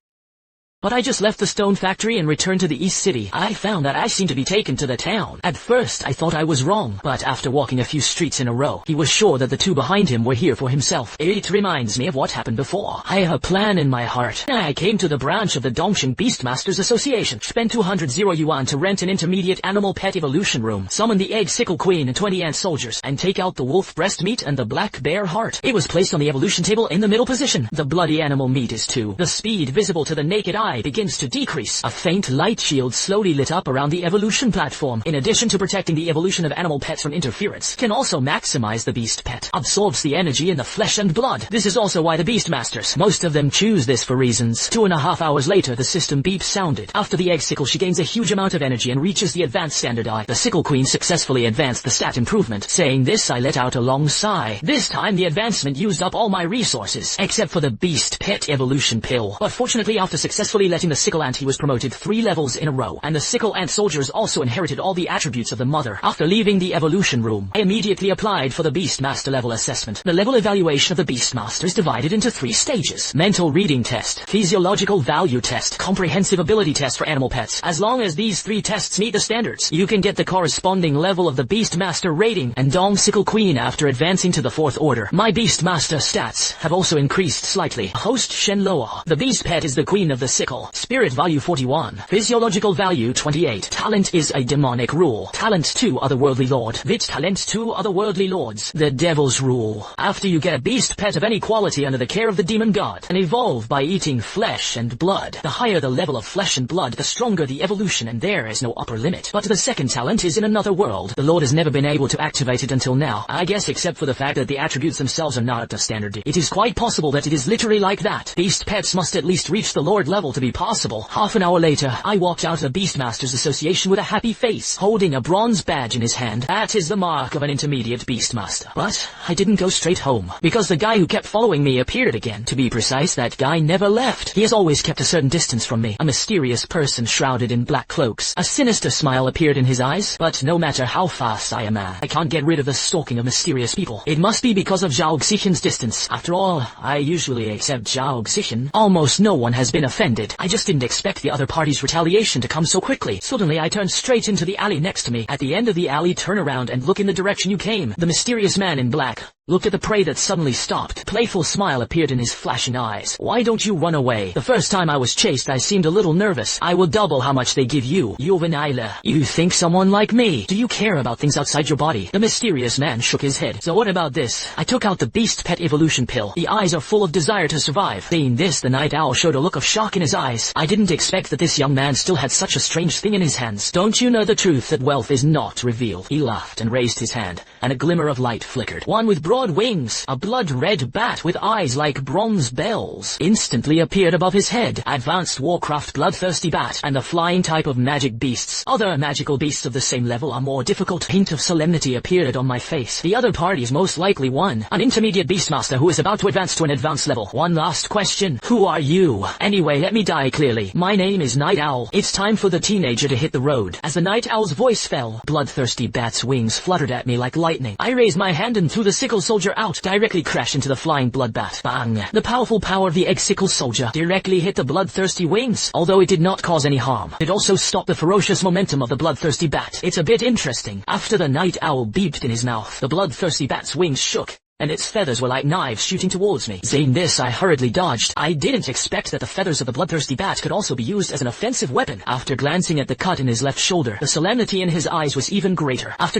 But I just left the stone factory and returned to the East City. I found that I seemed to be taken to the town. At first, I thought I was wrong, but after walking a few streets in a row, he was sure that the two behind him were here for himself. It reminds me of what happened before. I have a plan in my heart. I came to the branch of the Dongxing Beastmasters Association, spent 200 yuan to rent an intermediate animal pet evolution room, summon the egg sickle queen and 20 ant soldiers, and take out the wolf breast meat and the black bear heart. It was placed on the evolution table in the middle position. The bloody animal meat is too. The speed visible to the naked eye sky begins to decrease. A faint light shield slowly lit up around the evolution platform. In addition to protecting the evolution of animal pets from interference, can also maximize the beast pet. Absorbs the energy in the flesh and blood. This is also why the beast masters, most of them choose this for reasons. 2.5 hours later, the system beep sounded. After the egg sickle, she gains a huge amount of energy and reaches the advanced standard eye. The sickle queen successfully advanced the stat improvement. Saying this, I let out a long sigh. This time, the advancement used up all my resources, except for the beast pet evolution pill. But fortunately, after successfully letting the sickle ant, he was promoted 3 levels in a row, and the sickle ant soldiers also inherited all the attributes of the mother. After leaving the evolution room, I immediately applied for the beast master level assessment. The level evaluation of the beast master is divided into 3 stages: mental reading test, physiological value test, comprehensive ability test for animal pets. As long as these 3 tests meet the standards, you can get the corresponding level of the beast master rating and Dong sickle queen after advancing to the 4th order. My beast master stats have also increased slightly. Host Shen Luo. The beast pet is the queen of the sickle. Spirit value 41. Physiological value 28. Talent is a demonic rule. Talent 2 otherworldly lord. Vit talent 2 otherworldly lords. The devil's rule. After you get a beast pet of any quality under the care of the demon god, and evolve by eating flesh and blood. The higher the level of flesh and blood, the stronger the evolution, and there is no upper limit. But the second talent is in another world. The lord has never been able to activate it until now. I guess except for the fact that the attributes themselves are not up to standard. It is quite possible that it is literally like that. Beast pets must at least reach the lord level to be possible. Half an hour later, I walked out of the Beastmasters Association with a happy face, holding a bronze badge in his hand. That is the mark of an intermediate Beastmaster. But I didn't go straight home, because the guy who kept following me appeared again. To be precise, that guy never left. He has always kept a certain distance from me. A mysterious person shrouded in black cloaks. A sinister smile appeared in his eyes, but no matter how fast I am, I can't get rid of the stalking of mysterious people. It must be because of Zhao Xichen's distance. After all, I usually accept Zhao Xichen. Almost no one has been offended. I just didn't expect the other party's retaliation to come so quickly. Suddenly, I turned straight into the alley next to me. At the end of the alley, turn around and look in the direction you came. The mysterious man in black looked at the prey that suddenly stopped. A playful smile appeared in his flashing eyes. Why don't you run away? The first time I was chased, I seemed a little nervous. I will double how much they give you. Juvenile. You think someone like me? Do you care about things outside your body? The mysterious man shook his head. So what about this? I took out the beast pet evolution pill. The eyes are full of desire to survive. Saying this, the night owl showed a look of shock in his eyes. I didn't expect that this young man still had such a strange thing in his hands. Don't you know the truth that wealth is not revealed? He laughed and raised his hand, and a glimmer of light flickered. One with broad wings, a blood-red bat with eyes like bronze bells, instantly appeared above his head. Advanced Warcraft bloodthirsty bat, and the flying type of magic beasts. Other magical beasts of the same level are more difficult. Hint of solemnity appeared on my face. The other party is most likely one, an intermediate beastmaster who is about to advance to an advanced level. One last question. Who are you? Anyway, let me die clearly. My name is Night Owl. It's time for the teenager to hit the road. As the Night Owl's voice fell, bloodthirsty bat's wings fluttered at me like lightning. I raised my hand and threw the sickle soldier out, directly crashed into the flying blood bat. Bang! The powerful power of the egg sickle soldier directly hit the bloodthirsty wings, although it did not cause any harm. It also stopped the ferocious momentum of the bloodthirsty bat. It's a bit interesting. After the Night Owl beeped in his mouth, the bloodthirsty bat's wings shook, and its feathers were like knives shooting towards me. Saying this, I hurriedly dodged. I didn't expect that the feathers of the bloodthirsty bat could also be used as an offensive weapon. After glancing at the cut in his left shoulder, the solemnity in his eyes was even greater. This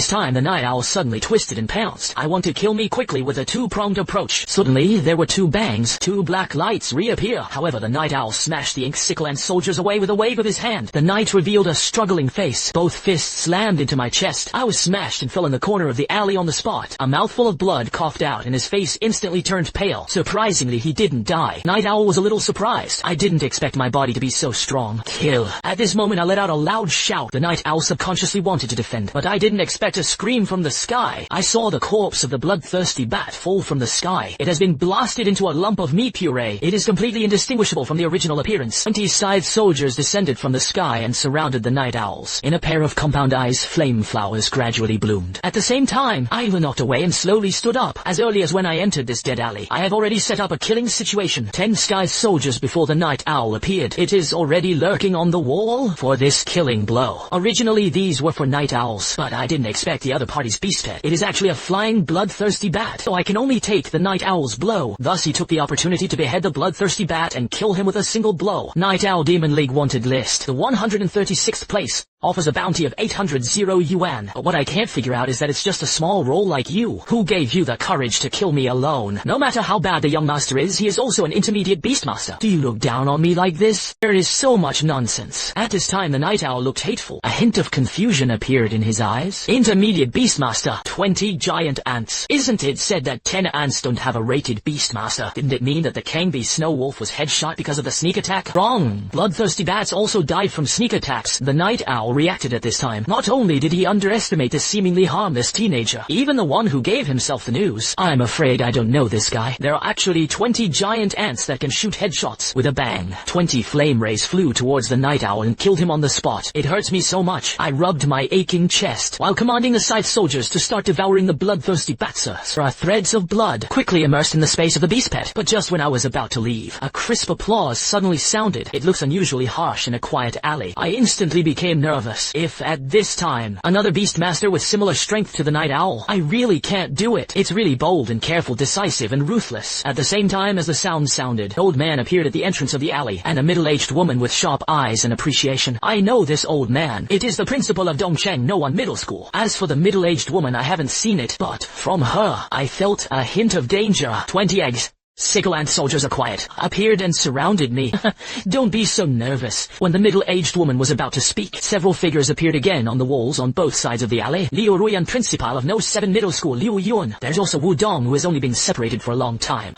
time, the night owl suddenly twisted and pounced. I want to kill me quickly with a two-pronged approach. Suddenly, there were 2 bangs. 2 black lights reappear. However, the night owl smashed the ink sickle and soldiers away with a wave of his hand. The knight revealed a struggling face. Both fists slammed into my chest. I was smashed and fell in the corner of the alley on the spot. A mouthful of blood coughed out and his face instantly turned pale. Surprisingly, he didn't die. Night Owl was a little surprised. I didn't expect my body to be so strong. Kill. At this moment, I let out a loud shout. The Night Owl subconsciously wanted to defend, but I didn't expect a scream from the sky. I saw the corpse of the bloodthirsty bat fall from the sky. It has been blasted into a lump of meat puree. It is completely indistinguishable from the original appearance. 20 scythe soldiers descended from the sky and surrounded the Night Owls. In a pair of compound eyes, flame flowers gradually bloomed. At the same time, I knocked away and slowly stood up. As early as when I entered this dead alley, I have already set up a killing situation. 10 sky soldiers before the Night Owl appeared. It is already lurking on the wall for this killing blow. Originally, these were for Night Owls, but I didn't expect the other party's beast pet. It is actually a flying bloodthirsty bat, so I can only take the Night Owl's blow. Thus, he took the opportunity to behead the bloodthirsty bat and kill him with a single blow. Night Owl Demon League wanted list. The 136th place offers a bounty of 800 yuan. But what I can't figure out is that it's just a small role like you. Who gave you the courage to kill me alone? No matter how bad the young master is, he is also an intermediate beastmaster. Do you look down on me like this? There is so much nonsense. At this time the night owl looked hateful. A hint of confusion appeared in his eyes. Intermediate beastmaster, 20 giant ants. Isn't it said that 10 ants don't have a rated beastmaster? Didn't it mean that the Cangbei snow wolf was headshot because of the sneak attack? Wrong. Bloodthirsty bats also died from sneak attacks. The night owl reacted at this time. Not only did he underestimate this seemingly harmless teenager, even the one who gave himself the news. I'm afraid I don't know this guy. There are actually 20 giant ants that can shoot headshots with a bang. 20 flame rays flew towards the night owl and killed him on the spot. It hurts me so much. I rubbed my aching chest while commanding the scythe soldiers to start devouring the bloodthirsty batsers. There are threads of blood quickly immersed in the space of the beast pet. But just when I was about to leave, a crisp applause suddenly sounded. It looks unusually harsh in a quiet alley. I instantly became nervous. If at this time another beastmaster with similar strength to the night owl, I really can't do it. It's really bold and careful, decisive and ruthless. At the same time as the sound sounded, an old man appeared at the entrance of the alley, and a middle-aged woman with sharp eyes and appreciation. I know this old man. It is the principal of Dongcheng No One Middle School. As for the middle-aged woman, I haven't seen it, but from her, I felt a hint of danger. 20 eggs. Sickle ant soldiers are quiet, appeared and surrounded me. Don't be so nervous. When the middle-aged woman was about to speak, several figures appeared again on the walls on both sides of the alley. Liu Ruyan, principal of No 7 Middle School, Liu Yun. There's also Wu Dong, who has only been separated for a long time.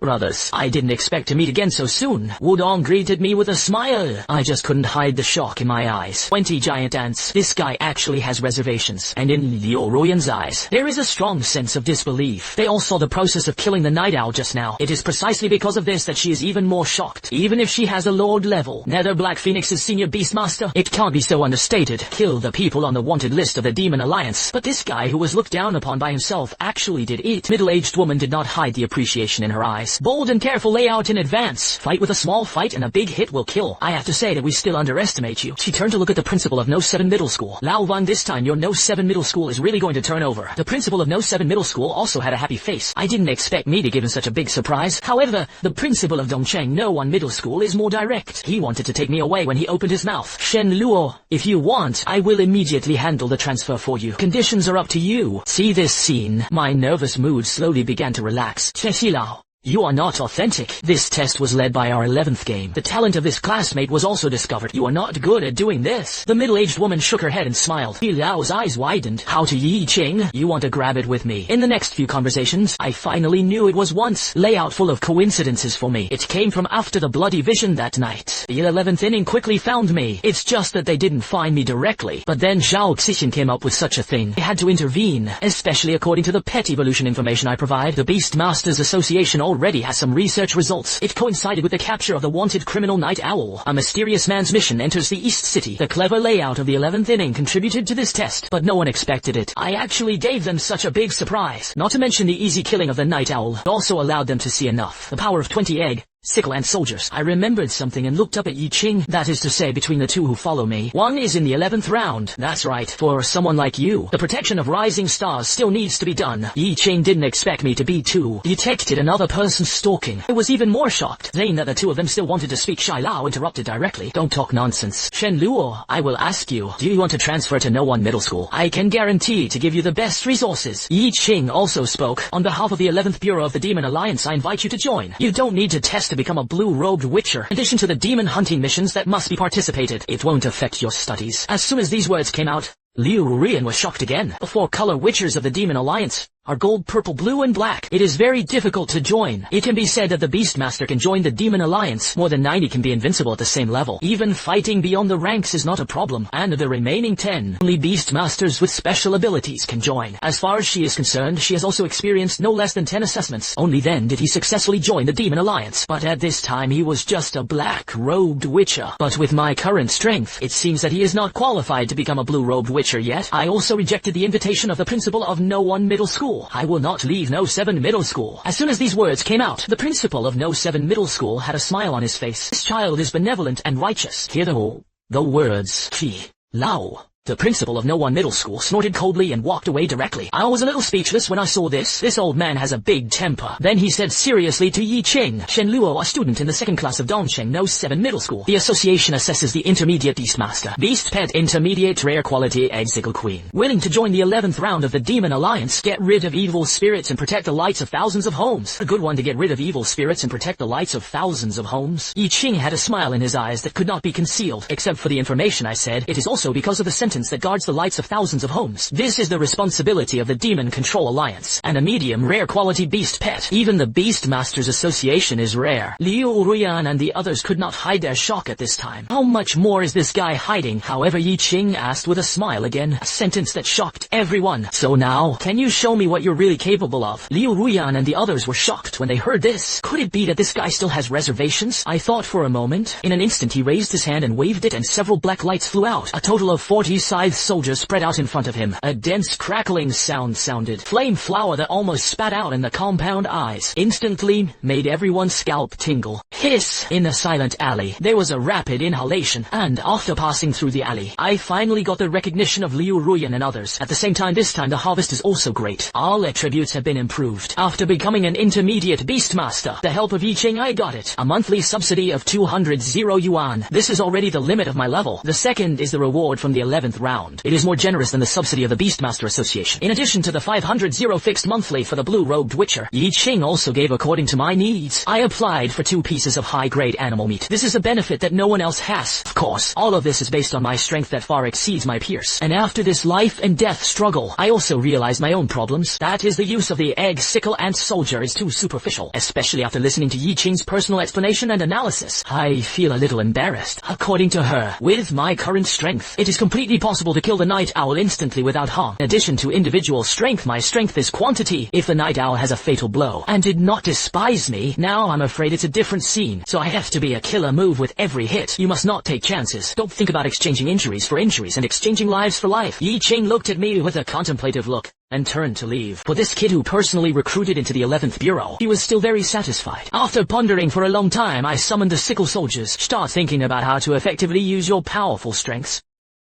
Brothers, I didn't expect to meet again so soon. Wu Dong greeted me with a smile. I just couldn't hide the shock in my eyes. 20 giant ants. This guy actually has reservations. And in Liu Ruyan's eyes, there is a strong sense of disbelief. They all saw the process of killing the night owl just now. It is precisely because of this that she is even more shocked. Even if she has a lord level, Nether Black Phoenix's senior beastmaster, it can't be so understated. Kill the people on the wanted list of the Demon Alliance. But this guy who was looked down upon by himself actually did it. Middle-aged woman did not hide the appreciation in her eyes. Bold and careful layout in advance. Fight with a small fight and a big hit will kill. I have to say that we still underestimate you. She turned to look at the principal of No 7 Middle School. Lao Van, this time your No 7 Middle School is really going to turn over. The principal of No 7 Middle School also had a happy face. I didn't expect me to give him such a big surprise. However, the principal of Dongcheng No One Middle School is more direct. He wanted to take me away when he opened his mouth. Shen Luo, if you want, I will immediately handle the transfer for you. Conditions are up to you. See this scene. My nervous mood slowly began to relax. Lao. You are not authentic. This test was led by our 11th game. The talent of this classmate was also discovered. You are not good at doing this. The middle-aged woman shook her head and smiled. Yi Liao's eyes widened. How to Yi Qing? You want to grab it with me. In the next few conversations, I finally knew it was once layout full of coincidences for me. It came from after the bloody vision that night. The 11th inning quickly found me. It's just that they didn't find me directly. But then Zhao Xichen came up with such a thing. They had to intervene, especially according to the pet evolution information I provide. The Beastmasters Association already has some research results. It coincided with the capture of the wanted criminal night owl. A mysterious man's mission enters the East City. The clever layout of the 11th inning contributed to this test, but no one expected it. I actually gave them such a big surprise. Not to mention the easy killing of the night owl. It also allowed them to see enough. The power of 20 egg. Sickle ant soldiers. I remembered something and looked up at Yi Qing. That is to say, between the two who follow me, one is in the 11th round. That's right. For someone like you, the protection of rising stars still needs to be done. Yi Qing didn't expect me to be too. Detected another person stalking. I was even more shocked. Saying that the two of them still wanted to speak, Shai Lao interrupted directly. Don't talk nonsense. Shen Luo, I will ask you, do you want to transfer to No One Middle School? I can guarantee to give you the best resources. Yi Qing also spoke. On behalf of the 11th Bureau of the Demon Alliance, I invite you to join. You don't need to test to become a blue-robed witcher. In addition to the demon hunting missions that must be participated, it won't affect your studies. As soon as these words came out, Liu Rian was shocked again. The 4 color witchers of the Demon Alliance are gold, purple, blue, and black. It is very difficult to join. It can be said that the Beastmaster can join the Demon Alliance. More than 90 can be invincible at the same level. Even fighting beyond the ranks is not a problem. And the remaining 10, only Beastmasters with special abilities can join. As far as she is concerned, she has also experienced no less than 10 assessments. Only then did he successfully join the Demon Alliance. But at this time he was just a black-robed witcher. But with my current strength, it seems that he is not qualified to become a blue-robed witcher yet. I also rejected the invitation of the principal of No One Middle School. I will not leave No 7 Middle School. As soon as these words came out, the principal of No 7 Middle School had a smile on his face. This child is benevolent and righteous. Hear the words, Qi, Lao. The principal of No One Middle School snorted coldly and walked away directly. I was a little speechless when I saw this. This old man has a big temper. Then he said seriously to Yiqing, Shen Luo, a student in the second class of Dongcheng No 7 Middle School. The association assesses the intermediate Beastmaster. Beast Pet Intermediate Rare Quality Exicle Queen. Willing to join the 11th round of the Demon Alliance, get rid of evil spirits and protect the lights of thousands of homes. A good one to get rid of evil spirits and protect the lights of thousands of homes. Yiqing had a smile in his eyes that could not be concealed. Except for the information I said, it is also because of the sentence that guards the lights of thousands of homes. This is the responsibility of the Demon Control Alliance, and a medium rare quality beast pet. Even the Beastmasters Association is rare. Liu Ruyan and the others could not hide their shock at this time. How much more is this guy hiding? However, Yiqing asked with a smile again, a sentence that shocked everyone. So now, can you show me what you're really capable of? Liu Ruyan and the others were shocked when they heard this. Could it be that this guy still has reservations? I thought for a moment. In an instant he raised his hand and waved it, and several black lights flew out. A total of 40 scythe soldiers spread out in front of him. A dense crackling sound sounded. Flame flower that almost spat out in the compound eyes instantly made everyone's scalp tingle. Hiss! In the silent alley, there was a rapid inhalation, and after passing through the alley, I finally got the recognition of Liu Ruyan and others. At the same time, this time the harvest is also great. All attributes have been improved. After becoming an intermediate beastmaster, the help of Yiqing, I got it. A monthly subsidy of 200 yuan. This is already the limit of my level. The second is the reward from the 11th round. It is more generous than the subsidy of the Beastmaster Association. In addition to the 500 fixed monthly for the blue-robed witcher, Yiqing also gave according to my needs. I applied for 2 pieces of high-grade animal meat. This is a benefit that no one else has. Of course, all of this is based on my strength that far exceeds my peers. And after this life and death struggle, I also realized my own problems. That is, the use of the egg sickle ant soldier is too superficial, especially after listening to Yiqing's personal explanation and analysis. I feel a little embarrassed. According to her, with my current strength, it is completely possible to kill the night owl instantly without harm. In addition to individual strength, my strength is quantity. If the night owl has a fatal blow and did not despise me, now I'm afraid it's a different scene. So I have to be a killer move with every hit. You must not take chances. Don't think about exchanging injuries for injuries and exchanging lives for life. Yiqing looked at me with a contemplative look and turned to leave. For this kid who personally recruited into the 11th Bureau, he was still very satisfied. After pondering for a long time, I summoned the sickle soldiers. Start thinking about how to effectively use your powerful strengths.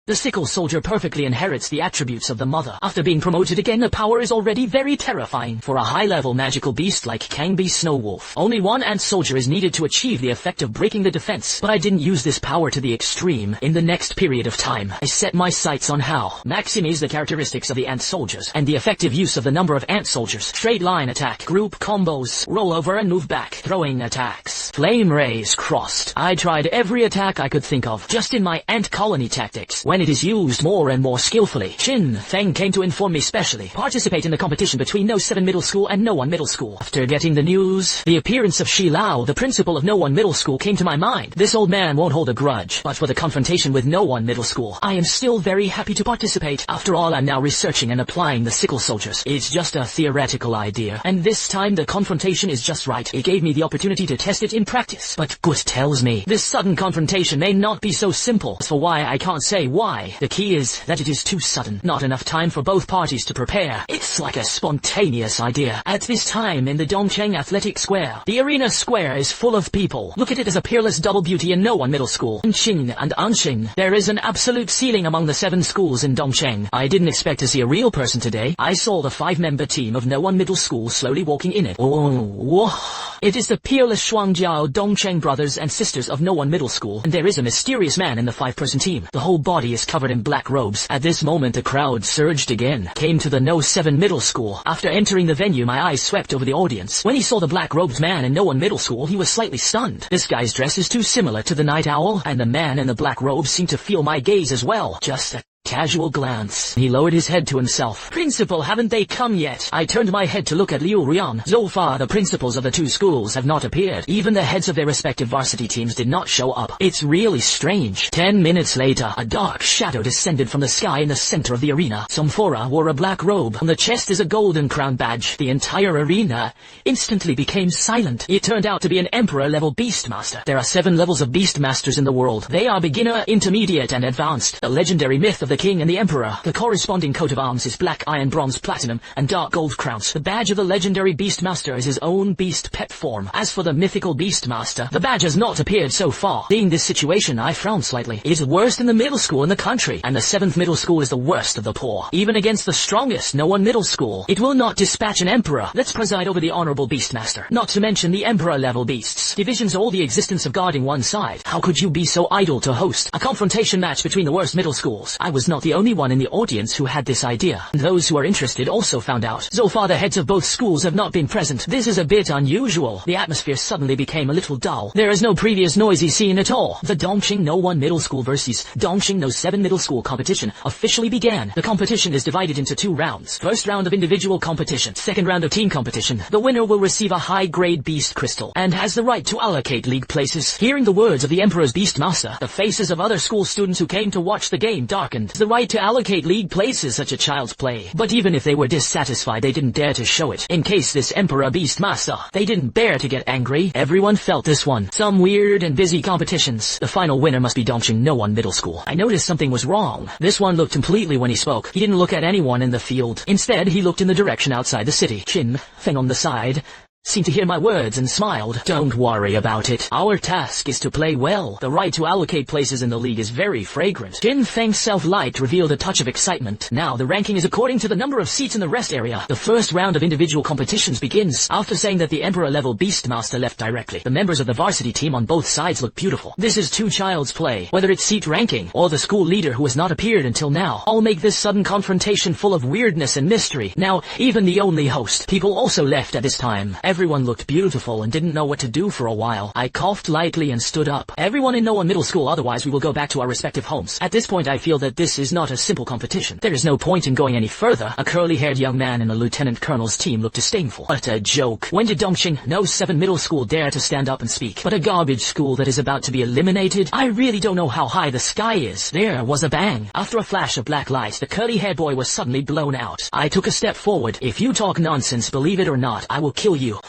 The sickle soldier perfectly inherits the attributes of the mother. After being promoted again, the power is already very terrifying. For a high-level magical beast like Cangbei Snow Wolf, only 1 ant soldier is needed to achieve the effect of breaking the defense. But I didn't use this power to the extreme. In the next period of time, I set my sights on how maximize the characteristics of the ant soldiers and the effective use of the number of ant soldiers. Straight line attack, group combos, roll over and move back, throwing attacks, flame rays crossed. I tried every attack I could think of, just in my ant colony tactics. When it is used more and more skillfully, Qin Feng came to inform me specially. Participate in the competition between No 7 Middle School and No 1 Middle School. After getting the news, the appearance of Shi Lao, the principal of No 1 Middle School, came to my mind. This old man won't hold a grudge, but for the confrontation with No 1 Middle School, I am still very happy to participate. After all, I'm now researching and applying the sickle soldiers. It's just a theoretical idea, and this time the confrontation is just right. It gave me the opportunity to test it in practice. But Gut tells me this sudden confrontation may not be so simple. As for why, I can't say why. The key is that it is too sudden. Not enough time for both parties to prepare. It's like a spontaneous idea. At this time in the Dongcheng Athletic Square, the arena square is full of people. Look at it as a peerless double beauty in No 1 Middle School. Anqing and Anqing. There is an absolute ceiling among the 7 schools in Dongcheng. I didn't expect to see a real person today. I saw the 5-member team of No 1 Middle School slowly walking in it. Oh, it is the peerless Shuangjiao Dongcheng brothers and sisters of No 1 Middle School, and there is a mysterious man in the 5-person team. The whole body is covered in black robes. At this moment the crowd surged again, came to the No 7 Middle School. After entering the venue, my eyes swept over the audience. When he saw the black-robed man in No 1 Middle School, he was slightly stunned. This guy's dress is too similar to the night owl, and the man in the black robe seemed to feel my gaze as well. Just a casual glance. He lowered his head to himself. Principal, haven't they come yet? I turned my head to look at Liu Ruyan. So far, the principals of the 2 schools have not appeared. Even the heads of their respective varsity teams did not show up. It's really strange. 10 minutes later, a dark shadow descended from the sky in the center of the arena. Somphora wore a black robe. On the chest is a golden crown badge. The entire arena instantly became silent. It turned out to be an emperor-level beastmaster. There are 7 levels of beastmasters in the world. They are beginner, intermediate, and advanced. The legendary myth of the the king and the emperor. The corresponding coat of arms is black iron, bronze, platinum, and dark gold crowns. The badge of the legendary Beastmaster is his own beast pet form. As for the mythical Beastmaster, the badge has not appeared so far. Seeing this situation, I frown slightly. It is worse than the middle school in the country, and the 7th middle school is the worst of the poor. Even against the strongest No One Middle School, it will not dispatch an emperor. Let's preside over the honorable Beastmaster. Not to mention the emperor-level beasts. Divisions all the existence of guarding one side. How could you be so idle to host a confrontation match between the worst middle schools? I was not the only one in the audience who had this idea, and those who are interested also found out. So far the heads of both schools have not been present. This is a bit unusual. The atmosphere suddenly became a little dull. There is no previous noisy scene at all. The Dongqing No One Middle School versus Dongqing No 7 Middle School competition officially began. The competition is divided into 2 rounds. First round of individual competition. Second round of team competition. The winner will receive a high-grade beast crystal and has the right to allocate league places. Hearing the words of the Emperor's Beastmaster, the faces of other school students who came to watch the game darkened. The right to allocate league places, such a child's play. But even if they were dissatisfied, they didn't dare to show it. In case this Emperor Beastmaster, they didn't bear to get angry. Everyone felt this one. Some weird and busy competitions. The final winner must be Dongqing No One Middle School. I noticed something was wrong. This one looked completely when he spoke. He didn't look at anyone in the field. Instead, he looked in the direction outside the city. Chin Feng on the side seemed to hear my words and smiled. Don't worry about it. Our task is to play well. The right to allocate places in the league is very fragrant. Jin Feng's self-light revealed a touch of excitement. Now the ranking is according to the number of seats in the rest area. The first round of individual competitions begins. After saying that the Emperor-level Beastmaster left directly, the members of the Varsity team on both sides look beautiful. This is two child's play. Whether it's seat ranking or the school leader who has not appeared until now, I'll make this sudden confrontation full of weirdness and mystery. Now, even the only host, people also left at this time. Everyone looked beautiful and didn't know what to do for a while. I coughed lightly and stood up. Everyone in No One Middle School, otherwise we will go back to our respective homes. At this point I feel that this is not a simple competition. There is no point in going any further. A curly-haired young man in a lieutenant colonel's team looked disdainful. What a joke. When did Dongqing No 7 Middle School dare to stand up and speak? But a garbage school that is about to be eliminated? I really don't know how high the sky is. There was a bang. After a flash of black light, the curly-haired boy was suddenly blown out. I took a step forward. If you talk nonsense, believe it or not, I will kill you.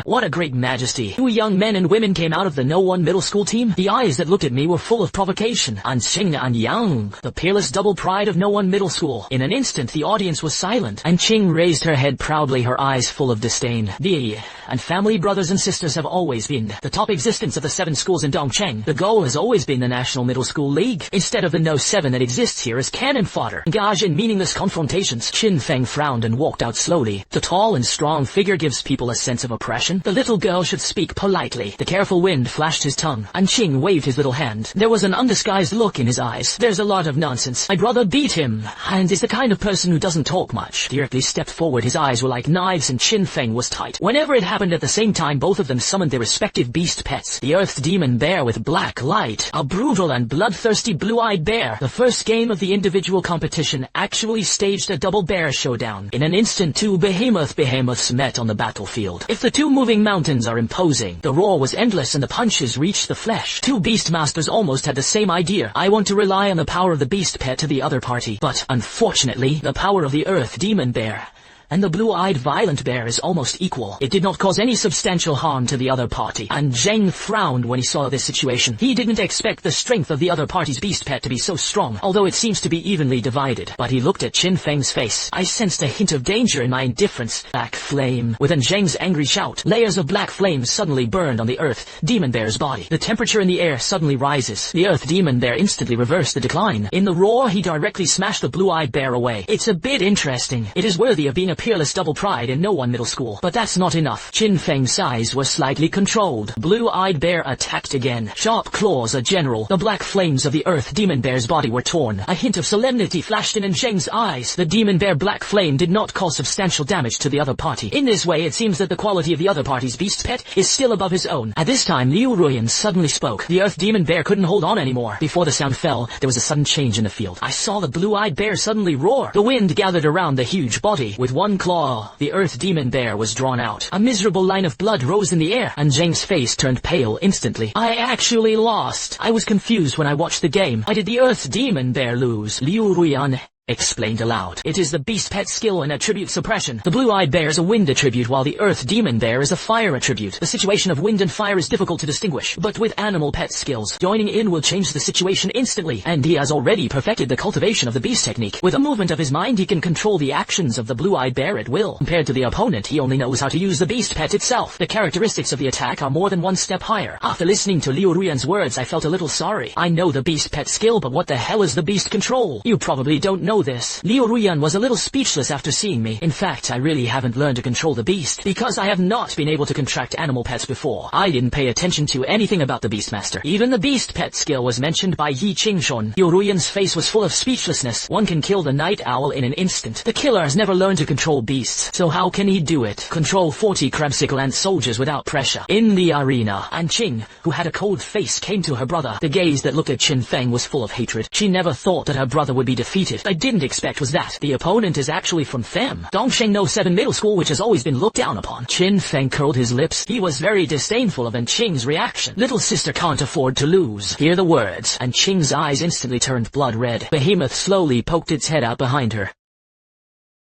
What a great majesty. 2 young men and women came out of the No One Middle School team. The eyes that looked at me were full of provocation. Anqing and Yang, the peerless double pride of No One Middle School. In an instant, the audience was silent. Anqing raised her head proudly, her eyes full of disdain. The and family brothers and sisters have always been the top existence of the 7 schools in Dongqing. The goal has always been the National Middle School League, instead of the No 7 that exists here as cannon fodder. Engage in meaningless confrontations. Qin Feng frowned and walked out slowly. The tall and strong figure gives people a sense of oppression. The little girl should speak politely. The careful wind flashed his tongue. Anqing waved his little hand. There was an undisguised look in his eyes. There's a lot of nonsense. My brother beat him, and is the kind of person who doesn't talk much. Directly stepped forward. His eyes were like knives and Qin Feng was tight. Whenever it happened at the same time, both of them summoned their respective beast pets. The Earth Demon Bear with black light. A brutal and bloodthirsty blue-eyed bear. The first game of the individual competition actually staged a double bear showdown. In an instant, 2 behemoths met on the battlefield. If the 2 moving mountains are imposing, the roar was endless and the punches reached the flesh. 2 Beastmasters almost had the same idea. I want to rely on the power of the beast pet to the other party, but unfortunately, the power of the Earth Demon Bear and the blue-eyed violent bear is almost equal. It did not cause any substantial harm to the other party, and Zheng frowned when he saw this situation. He didn't expect the strength of the other party's beast pet to be so strong, although it seems to be evenly divided. But he looked at Qin Feng's face. I sensed a hint of danger in my indifference. Black flame. With Zheng's angry shout, layers of black flame suddenly burned on the Earth Demon Bear's body. The temperature in the air suddenly rises. The Earth Demon Bear instantly reversed the decline. In the roar, he directly smashed the blue-eyed bear away. It's a bit interesting. It is worthy of being a peerless double pride in No One Middle School. But that's not enough. Qin Feng's eyes were slightly controlled. Blue-eyed bear attacked again. Sharp claws a general. The black flames of the Earth Demon Bear's body were torn. A hint of solemnity flashed in Zheng's eyes. The Demon Bear black flame did not cause substantial damage to the other party. In this way, it seems that the quality of the other party's beast pet is still above his own. At this time, Liu Ruyan suddenly spoke. The Earth Demon Bear couldn't hold on anymore. Before the sound fell, there was a sudden change in the field. I saw the blue-eyed bear suddenly roar. The wind gathered around the huge body. With one claw, the Earth Demon Bear was drawn out. A miserable line of blood rose in the air, and Zheng's face turned pale instantly. I actually lost. I was confused when I watched the game. Why did the Earth Demon Bear lose? Liu Ruyan explained aloud. It is the beast pet skill and attribute suppression. The blue-eyed bear is a wind attribute while the earth demon bear is a fire attribute. The situation of wind and fire is difficult to distinguish, but with animal pet skills, joining in will change the situation instantly, and he has already perfected the cultivation of the beast technique. With a movement of his mind he can control the actions of the blue-eyed bear at will. Compared to the opponent, he only knows how to use the beast pet itself. The characteristics of the attack are more than one step higher. After listening to Liu Ruyan's words I felt a little sorry. I know the beast pet skill, but what the hell is the beast control? You probably don't know this. Liu Ruyan was a little speechless after seeing me. In fact, I really haven't learned to control the beast, because I have not been able to contract animal pets before. I didn't pay attention to anything about the Beastmaster. Even the beast pet skill was mentioned by Yi Qingshun. Liu Ruyan's face was full of speechlessness. One can kill the night owl in an instant. The killer has never learned to control beasts, so how can he do it? Control 40 crabsicle ant soldiers without pressure. In the arena, An Qing, who had a cold face, came to her brother. The gaze that looked at Qin Feng was full of hatred. She never thought that her brother would be defeated. I didn't expect was that the opponent is actually from Them. Dongsheng No 7 Middle School, which has always been looked down upon. Qin Feng curled his lips. He was very disdainful of An Qing's reaction. Little sister can't afford to lose. Hear the words. An Qing's eyes instantly turned blood red. Behemoth slowly poked its head out behind her.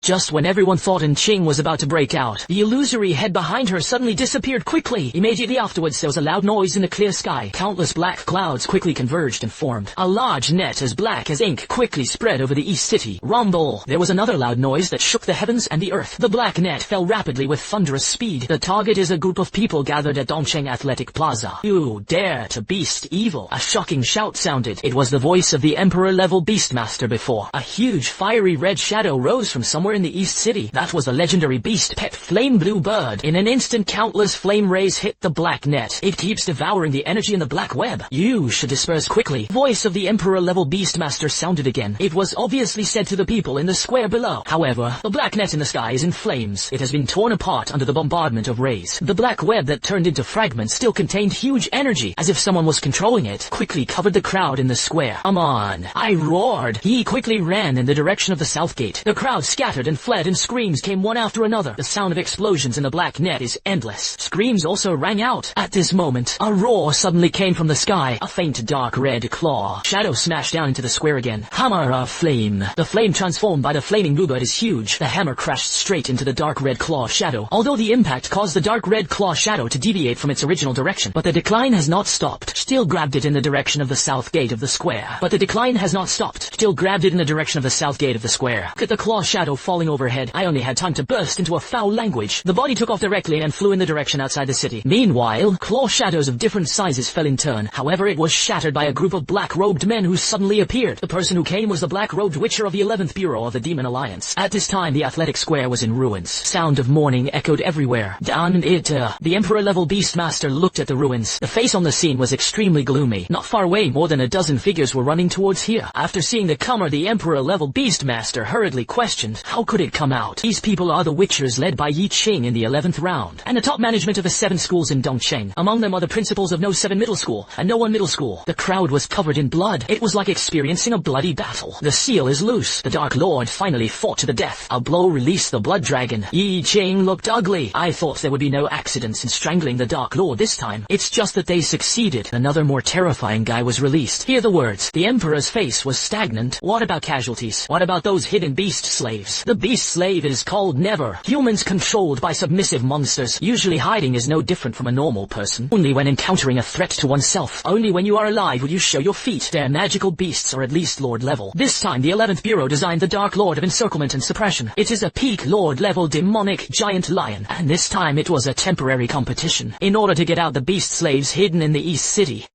Just when everyone thought An Qing was about to break out, the illusory head behind her suddenly disappeared quickly. Immediately afterwards there was a loud noise in the clear sky. Countless black clouds quickly converged and formed. A large net as black as ink quickly spread over the east city. Rumble! There was another loud noise that shook the heavens and the earth. The black net fell rapidly with thunderous speed. The target is a group of people gathered at Dongsheng Athletic Plaza. You dare to beast evil! A shocking shout sounded. It was the voice of the Emperor-level Beastmaster before. A huge fiery red shadow rose from somewhere in the East City. That was a legendary beast pet flame blue bird. In an instant countless flame rays hit the black net. It keeps devouring the energy in the black web. You should disperse quickly. Voice of the Emperor-level Beastmaster sounded again. It was obviously said to the people in the square below. However, the black net in the sky is in flames. It has been torn apart under the bombardment of rays. The black web that turned into fragments still contained huge energy, as if someone was controlling it. Quickly covered the crowd in the square. Come on! I roared. He quickly ran in the direction of the south gate. The crowd scattered and fled, and screams came one after another. The sound of explosions in the black net is endless. Screams also rang out. At this moment, a roar suddenly came from the sky. A faint dark red claw. Shadow smashed down into the square again. Hammer of flame. The flame transformed by the flaming bluebird is huge. The hammer crashed straight into the dark red claw shadow. Although the impact caused the dark red claw shadow to deviate from its original direction, but the decline has not stopped. Still grabbed it in the direction of the south gate of the square. But the decline has not stopped. Still grabbed it in the direction of the south gate of the square. Look at the claw shadow falling overhead. I only had time to burst into a foul language. The body took off directly and flew in the direction outside the city. Meanwhile, claw shadows of different sizes fell in turn. However, it was shattered by a group of black-robed men who suddenly appeared. The person who came was the black-robed witcher of the 11th Bureau of the Demon Alliance. At this time, the athletic square was in ruins. Sound of mourning echoed everywhere. Down it, the Emperor-level Beastmaster looked at the ruins. The face on the scene was extremely gloomy. Not far away, more than a dozen figures were running towards here. After seeing the comer, the Emperor-level Beastmaster hurriedly questioned, how could it come out? These people are the Witchers led by Yi Qing in the 11th round, and the top management of the 7 schools in Dongsheng. Among them are the principals of No 7 Middle School and No 1 Middle School. The crowd was covered in blood. It was like experiencing a bloody battle. The seal is loose. The Dark Lord finally fought to the death. A blow released the blood dragon. Yi Qing looked ugly. I thought there would be no accidents in strangling the Dark Lord this time. It's just that they succeeded. Another more terrifying guy was released. Hear the words. The Emperor's face was stagnant. What about casualties? What about those hidden beast slaves? The beast slave is called never. Humans controlled by submissive monsters. Usually hiding is no different from a normal person. Only when encountering a threat to oneself. Only when you are alive will you show your feet. Their magical beasts are at least Lord level. This time the 11th Bureau designed the Dark Lord of Encirclement and Suppression. It is a peak Lord level demonic giant lion. And this time it was a temporary competition. In order to get out the beast slaves hidden in the East City.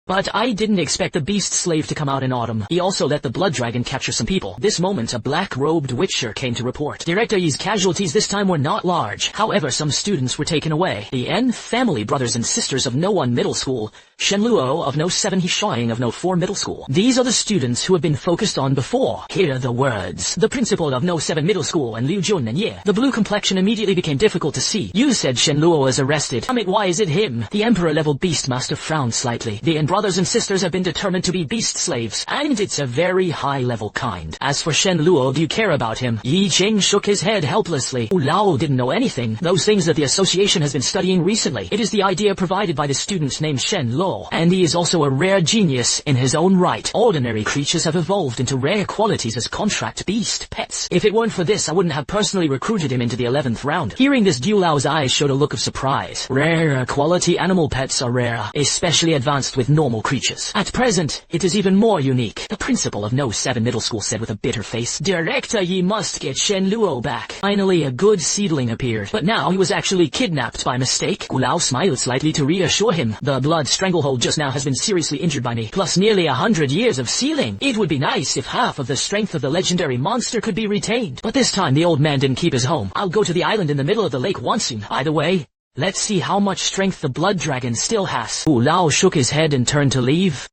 But I didn't expect the beast slave to come out in autumn. He also let the blood dragon capture some people. This moment a black-robed witcher came to report. Director Yi's casualties this time were not large. However, some students were taken away. The N family brothers and sisters of No 1 Middle School, Shen Luo of No 7 Hishoing of No 4 Middle School. These are the students who have been focused on before. Hear the words. The principal of No 7 Middle School and Liu Jun and Ye. The blue complexion immediately became difficult to see. You said Shen Luo was arrested. Damn it, why is it him? The Emperor-level Beastmaster frowned slightly. The brothers and sisters have been determined to be beast slaves, and it's a very high-level kind. As for Shen Luo, do you care about him? Yi Qing shook his head helplessly. Wu Lao didn't know anything. Those things that the association has been studying recently. It is the idea provided by the student named Shen Luo. Luo, and he is also a rare genius in his own right. Ordinary creatures have evolved into rare qualities as contract beast pets. If it weren't for this, I wouldn't have personally recruited him into the 11th round. Hearing this, Du Lao's eyes showed a look of surprise. Rare quality animal pets are rare, especially advanced with normal creatures. At present, it is even more unique. The principal of No 7 Middle School said with a bitter face, "Director, ye must get Shen Luo back." Finally, a good seedling appeared, but now he was actually kidnapped by mistake. Du Lao smiled slightly to reassure him. The blood stranglehold just now has been seriously injured by me, plus nearly 100 years of sealing. It would be nice if half of the strength of the legendary monster could be retained. But this time the old man didn't keep his home. I'll go to the island in the middle of the lake once soon. By the way, let's see how much strength the blood dragon still has. Du Lao shook his head and turned to leave.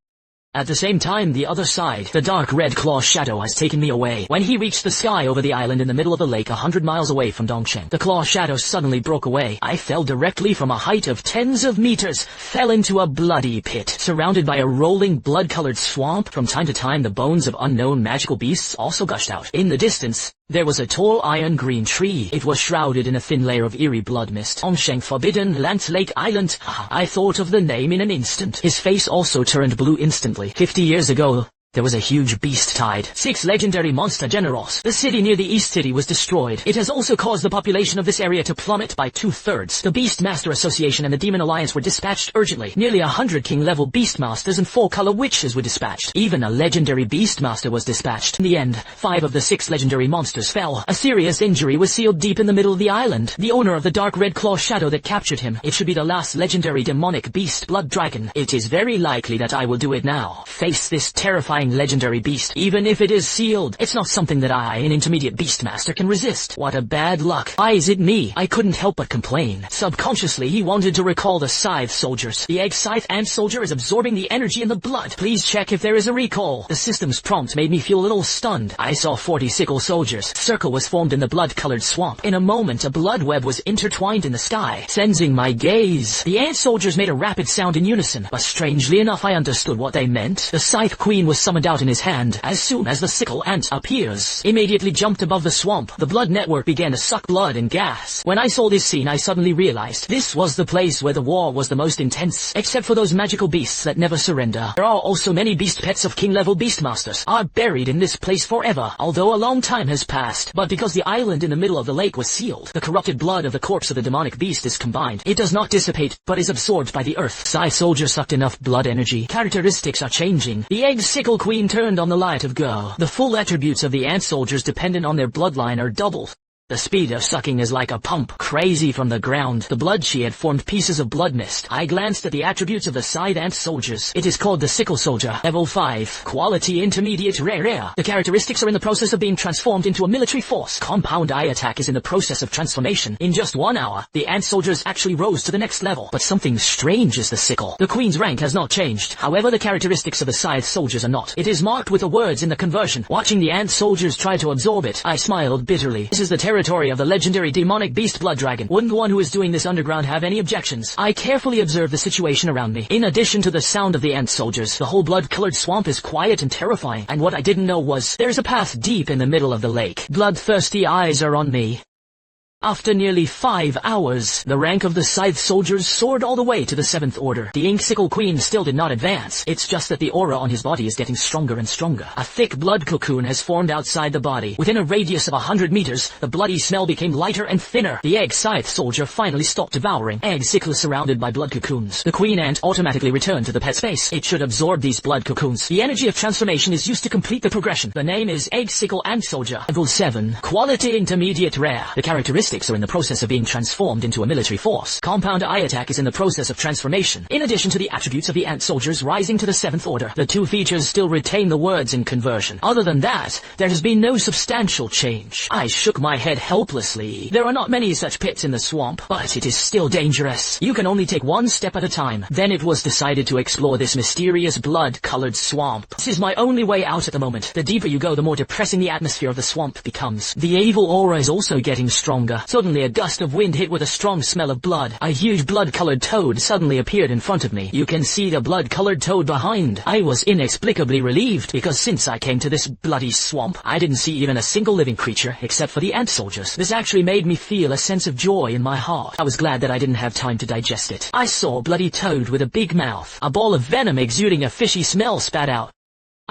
At the same time, the other side, the dark red claw shadow has taken me away. When he reached the sky over the island in the middle of the lake 100 miles away from Dongsheng, the claw shadow suddenly broke away. I fell directly from a height of tens of meters, fell into a bloody pit, surrounded by a rolling blood-colored swamp. From time to time, the bones of unknown magical beasts also gushed out. In the distance, there was a tall iron-green tree. It was shrouded in a thin layer of eerie blood mist. Dongsheng Forbidden Lant Lake Island. I thought of the name in an instant. His face also turned blue instantly. 50 years ago, there was a huge beast tide. 6 legendary monster generals. The city near the East City was destroyed. It has also caused the population of this area to plummet by 2/3. The Beastmaster Association and the Demon Alliance were dispatched urgently. Nearly 100 king-level Beastmasters and 4 color witches were dispatched. Even a legendary Beastmaster was dispatched. In the end, 5 of the 6 legendary monsters fell. A serious injury was sealed deep in the middle of the island. The owner of the dark red claw shadow that captured him. It should be the last legendary demonic beast, Blood Dragon. It is very likely that I will do it now. Face this terrifying legendary beast, even if it is sealed. It's not something that I, an intermediate beastmaster, can resist. What a bad luck. Why is it me? I couldn't help but complain. Subconsciously, he wanted to recall the Scythe soldiers. The egg scythe ant soldier is absorbing the energy in the blood. Please check if there is a recall. The system's prompt made me feel a little stunned. I saw 40 sickle soldiers. Circle was formed in the blood-colored swamp. In a moment, a blood web was intertwined in the sky, sensing my gaze. The ant soldiers made a rapid sound in unison, but strangely enough, I understood what they meant. The Scythe Queen was summoned out in his hand. As soon as the sickle ant appears, immediately jumped above the swamp. The blood network began to suck blood and gas. When I saw this scene, I suddenly realized this was the place where the war was the most intense, except for those magical beasts that never surrender. There are also many beast pets of king-level beastmasters are buried in this place forever, although a long time has passed. But because the island in the middle of the lake was sealed, the corrupted blood of the corpse of the demonic beast is combined. It does not dissipate, but is absorbed by the earth. Scythe soldier sucked enough blood energy. Characteristics are changing. The egg sickle queen turned on the light of go. The full attributes of the ant soldiers dependent on their bloodline are doubled. The speed of sucking is like a pump, crazy from the ground. The blood she had formed pieces of blood mist. I glanced at the attributes of the scythe ant soldiers. It is called the sickle soldier, level 5, quality intermediate rare. The characteristics are in the process of being transformed into a military force. Compound eye attack is in the process of transformation. In just 1 hour, the ant soldiers actually rose to the next level. But something strange is the sickle. The queen's rank has not changed. However, the characteristics of the scythe soldiers are not. It is marked with the words in the conversion. Watching the ant soldiers try to absorb it, I smiled bitterly. This is the territory of the legendary demonic beast Blood Dragon. Wouldn't the one who is doing this underground have any objections? I carefully observed the situation around me. In addition to the sound of the ant soldiers, the whole blood-colored swamp is quiet and terrifying. And what I didn't know was, there's a path deep in the middle of the lake. Bloodthirsty eyes are on me. After nearly 5 hours, the rank of the Scythe soldiers soared all the way to the 7th order. The Ink-Sickle Queen still did not advance. It's just that the aura on his body is getting stronger and stronger. A thick blood cocoon has formed outside the body. Within a radius of 100 meters, the bloody smell became lighter and thinner. The egg Scythe soldier finally stopped devouring. Egg Sickle is surrounded by blood cocoons. The queen ant automatically returned to the pet space. It should absorb these blood cocoons. The energy of transformation is used to complete the progression. The name is Egg Sickle Ant Soldier. Level 7. Quality intermediate rare. The characteristics are in the process of being transformed into a military force. Compound eye attack is in the process of transformation. In addition to the attributes of the ant soldiers rising to the 7th order, the 2 features still retain the words in conversion. Other than that, there has been no substantial change. I shook my head helplessly. There are not many such pits in the swamp, but it is still dangerous. You can only take 1 step at a time. Then it was decided to explore this mysterious blood-colored swamp. This is my only way out at the moment. The deeper you go, the more depressing the atmosphere of the swamp becomes. The evil aura is also getting stronger. area. Suddenly a gust of wind hit with a strong smell of blood. A huge blood-colored toad suddenly appeared in front of me. You can see the blood-colored toad behind. I was inexplicably relieved, because since I came to this bloody swamp, I didn't see even a single living creature except for the ant soldiers. This actually made me feel a sense of joy in my heart. I was glad that I didn't have time to digest it. I saw a bloody toad with a big mouth. A ball of venom exuding a fishy smell spat out.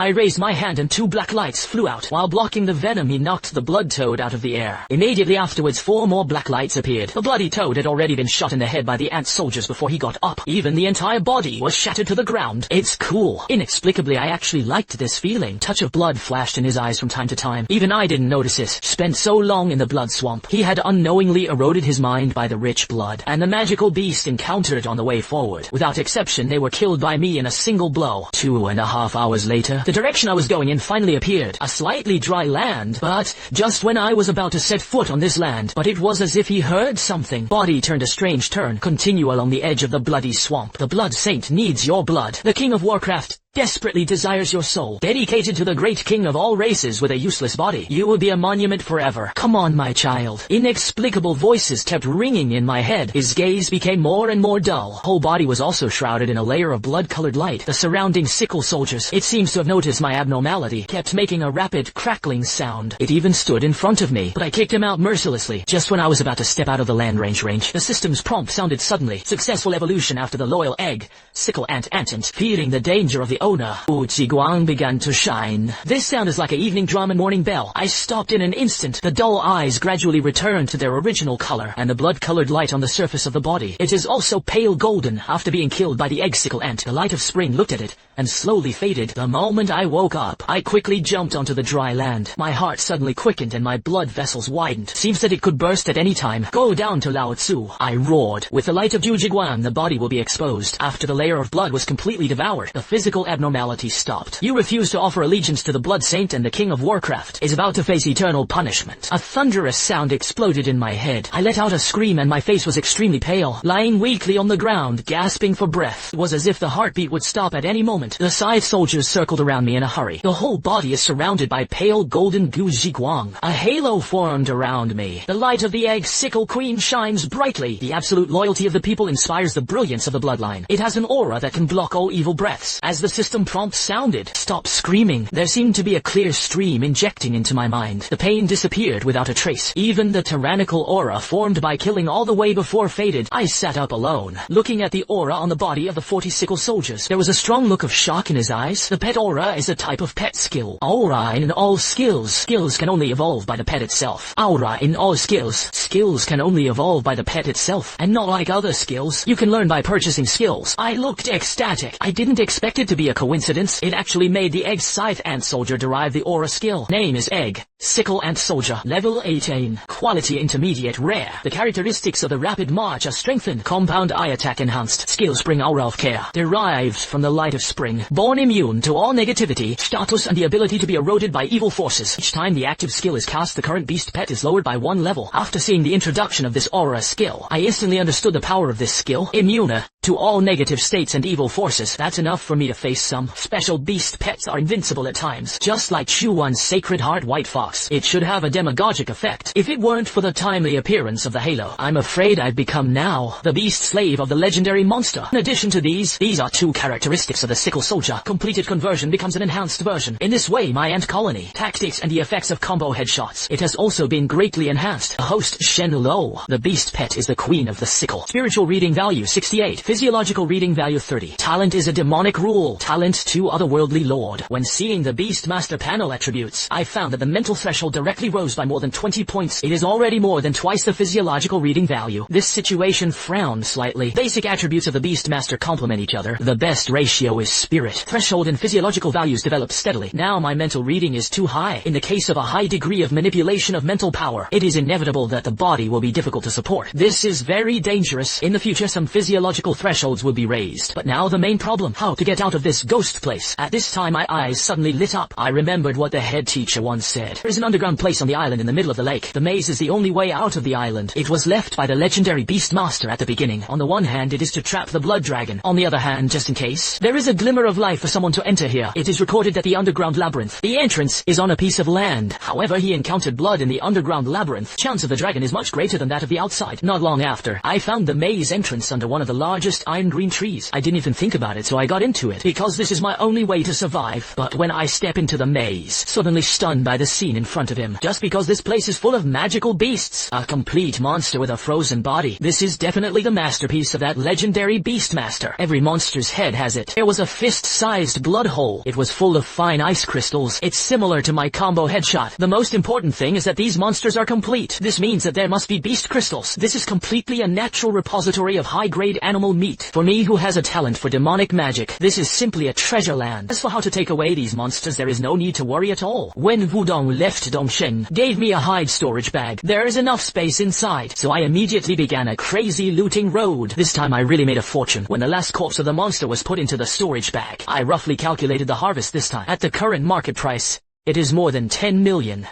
I raised my hand and 2 black lights flew out. While blocking the venom, he knocked the blood toad out of the air. Immediately afterwards, 4 more black lights appeared. The bloody toad had already been shot in the head by the ant soldiers before he got up. Even the entire body was shattered to the ground. It's cool. Inexplicably, I actually liked this feeling. Touch of blood flashed in his eyes from time to time. Even I didn't notice it. Spent so long in the blood swamp. He had unknowingly eroded his mind by the rich blood. And the magical beast encountered on the way forward. Without exception, they were killed by me in a single blow. 2.5 hours later, the direction I was going in finally appeared. A slightly dry land, but just when I was about to set foot on this land, but it was as if he heard something. Body turned a strange turn. Continue along the edge of the bloody swamp. The Blood Saint needs your blood. The King of Warcraft desperately desires your soul. Dedicated to the great king of all races with a useless body. You will be a monument forever. Come on, my child. Inexplicable voices kept ringing in my head. His gaze became more and more dull. Whole body was also shrouded in a layer of blood-colored light. The surrounding sickle soldiers, it seems to have noticed my abnormality, kept making a rapid crackling sound. It even stood in front of me, but I kicked him out mercilessly. Just when I was about to step out of the land range, the system's prompt sounded suddenly. Successful evolution after the loyal egg. Sickle ant antant. Fearing the danger of the owner, Guang began to shine. This sound is like an evening drum and morning bell. I stopped in an instant. The dull eyes gradually returned to their original color, and the blood-colored light on the surface of the body. It is also pale golden. After being killed by the egg sickle ant, the light of spring looked at it, and slowly faded. The moment I woke up, I quickly jumped onto the dry land. My heart suddenly quickened and my blood vessels widened. Seems that it could burst at any time. Go down to Lao Tzu, I roared. With the light of Jujiguan, the body will be exposed. After the layer of blood was completely devoured, the physical abnormality stopped. You refuse to offer allegiance to the Blood Saint, and the King of Warcraft is about to face eternal punishment. A thunderous sound exploded in my head. I let out a scream and my face was extremely pale. Lying weakly on the ground, gasping for breath. It was as if the heartbeat would stop at any moment. The scythe soldiers circled around me in a hurry. The whole body is surrounded by pale golden goo zhiguang. A halo formed around me. The light of the egg sickle queen shines brightly. The absolute loyalty of the people inspires the brilliance of the bloodline. It has an aura that can block all evil breaths. As the system prompt sounded, stop screaming. There seemed to be a clear stream injecting into my mind. The pain disappeared without a trace. Even the tyrannical aura formed by killing all the way before faded. I sat up alone, looking at the aura on the body of the 40 sickle soldiers. There was a strong look of shock in his eyes. The pet aura is a type of pet skill. Aura in all skills. Skills can only evolve by the pet itself. Aura in all skills. Skills can only evolve by the pet itself. And not like other skills. You can learn by purchasing skills. I looked ecstatic. I didn't expect it to be a coincidence. It actually made the egg scythe ant soldier derive the aura skill. Name is Egg. Sickle ant soldier. Level 18. Quality intermediate rare. The characteristics of the rapid march are strengthened. Compound eye attack enhanced. Skill spring aura of care. Derived from the light of spring. Born immune to all negativity, status and the ability to be eroded by evil forces. Each time the active skill is cast, the current beast pet is lowered by 1 level. After seeing the introduction of this aura skill, I instantly understood the power of this skill. Immune to all negative states and evil forces. That's enough for me to face some. Special beast pets are invincible at times. Just like Shuwan's Sacred Heart White Fox. It should have a demagogic effect. If it weren't for the timely appearance of the halo, I'm afraid I'd become now the beast slave of the legendary monster. In addition to these are 2 characteristics of the sickle soldier. Completed conversion becomes an enhanced version. In this way, my ant colony, tactics and the effects of combo headshots. It has also been greatly enhanced. The host Shen Luo. The beast pet is the queen of the sickle. Spiritual reading value 68. Physiological reading value 30. Talent is a demonic rule. Talent to otherworldly lord. When seeing the beast master panel attributes, I found that the mental threshold directly rose by more than 20 points. It is already more than twice the physiological reading value. This situation frowned slightly. Basic attributes of the beast master complement each other. The best ratio is spirit. Threshold and physiological values develop steadily. Now my mental reading is too high. In the case of a high degree of manipulation of mental power, it is inevitable that the body will be difficult to support. This is very dangerous. In the future, some physiological thresholds will be raised. But now the main problem, how to get out of this mysterious ghost place. At this time my eyes suddenly lit up. I remembered what the head teacher once said. There is an underground place on the island in the middle of the lake. The maze is the only way out of the island. It was left by the legendary beast master at the beginning. On the one hand, it is to trap the blood dragon. On the other hand, just in case, there is a glimmer of life for someone to enter here. It is recorded that the underground labyrinth. The entrance is on a piece of land. However, he encountered blood in the underground labyrinth. Chance of the dragon is much greater than that of the outside. Not long after, I found the maze entrance under one of the largest iron green trees. I didn't even think about it, so I got into it, because this is my only way to survive. But when I step into the maze, suddenly stunned by the scene in front of him, just because this place is full of magical beasts. A complete monster with a frozen body. This is definitely the masterpiece of that legendary beast master. Every monster's head has it. There was a fist-sized blood hole. It was full of fine ice crystals. It's similar to my combo headshot. The most important thing is that these monsters are complete. This means that there must be beast crystals. This is completely a natural repository of high-grade animal meat. For me who has a talent for demonic magic, this is simply a treasure land. As for how to take away these monsters, there is no need to worry at all. When Wudong left Dongshen, gave me a hide storage bag. There is enough space inside, so I immediately began a crazy looting road. This time I really made a fortune. When the last corpse of the monster was put into the storage bag, I roughly calculated the harvest this time. At the current market price, it is more than 10 million.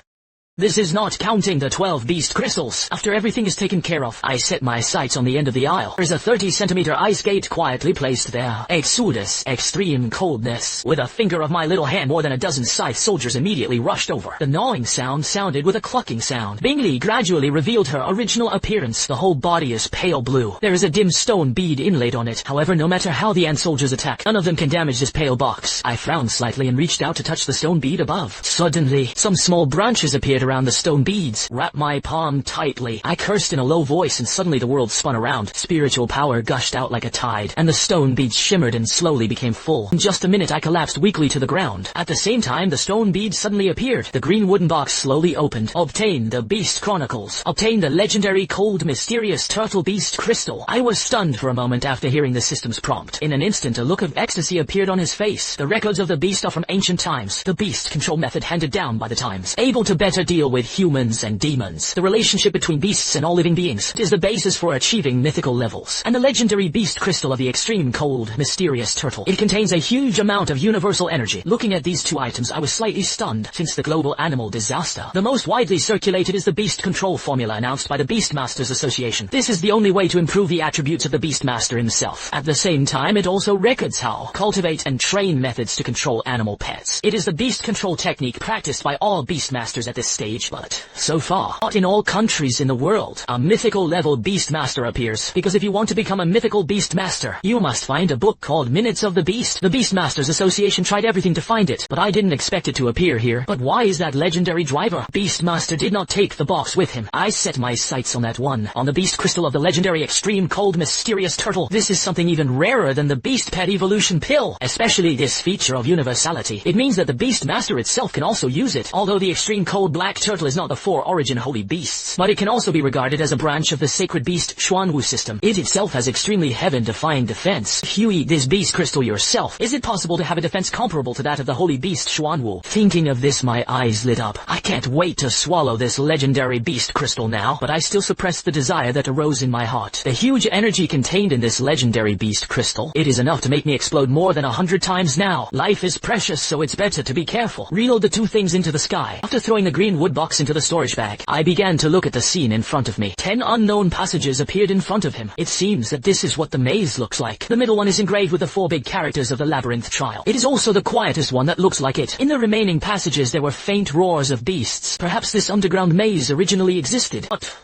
This is not counting the 12 beast crystals. After everything is taken care of, I set my sights on the end of the aisle. There's a 30-centimeter ice gate quietly placed there. Exodus, extreme coldness. With a finger of my little hand, more than a dozen scythe soldiers immediately rushed over. The gnawing sound sounded with a clucking sound. Bingley gradually revealed her original appearance. The whole body is pale blue. There is a dim stone bead inlaid on it. However, no matter how the ant soldiers attack, none of them can damage this pale box. I frowned slightly and reached out to touch the stone bead above. Suddenly, some small branches appeared around the stone beads. Wrap my palm tightly. I cursed in a low voice and suddenly the world spun around. Spiritual power gushed out like a tide, and the stone beads shimmered and slowly became full. In just a minute I collapsed weakly to the ground. At the same time, the stone beads suddenly appeared. The green wooden box slowly opened. Obtain the Beast Chronicles. Obtain the legendary cold mysterious turtle beast crystal. I was stunned for a moment after hearing the system's prompt. In an instant a look of ecstasy appeared on his face. The records of the beast are from ancient times. The beast control method handed down by the times. Able to better deal with humans and demons. The relationship between beasts and all living beings is the basis for achieving mythical levels. And the legendary beast crystal of the extreme cold, mysterious turtle. It contains a huge amount of universal energy. Looking at these two items, I was slightly stunned. Since the global animal disaster, the most widely circulated is the beast control formula announced by the Beastmasters Association. This is the only way to improve the attributes of the Beastmaster himself. At the same time, it also records how cultivate and train methods to control animal pets. It is the beast control technique practiced by all Beastmasters at this stage, but so far, not in all countries in the world, a mythical level Beastmaster appears. Because if you want to become a mythical Beastmaster, you must find a book called Minutes of the Beast. The Beastmasters Association tried everything to find it, but I didn't expect it to appear here. But why is that legendary driver? Beastmaster did not take the box with him. I set my sights on that one, on the beast crystal of the legendary extreme cold mysterious turtle. This is something even rarer than the Beast Pet Evolution pill, especially this feature of universality. It means that the Beastmaster itself can also use it. Although the extreme cold black turtle is not the four origin holy beasts, but it can also be regarded as a branch of the sacred beast Xuanwu system. It itself has extremely heaven-defying defense. If you eat this beast crystal yourself, is it possible to have a defense comparable to that of the holy beast Xuanwu? Thinking of this, my eyes lit up. I can't wait to swallow this legendary beast crystal now, but I still suppressed the desire that arose in my heart. The huge energy contained in this legendary beast crystal, it is enough to make me explode more than 100 times now. Life is precious, so it's better to be careful. Reload the two things into the sky. After throwing the green wood box into the storage bag, I began to look at the scene in front of me. 10 unknown passages appeared in front of him. It seems that this is what the maze looks like. The middle one is engraved with the 4 big characters of the labyrinth trial. It is also the quietest one that looks like it. In the remaining passages there were faint roars of beasts. Perhaps this underground maze originally existed. But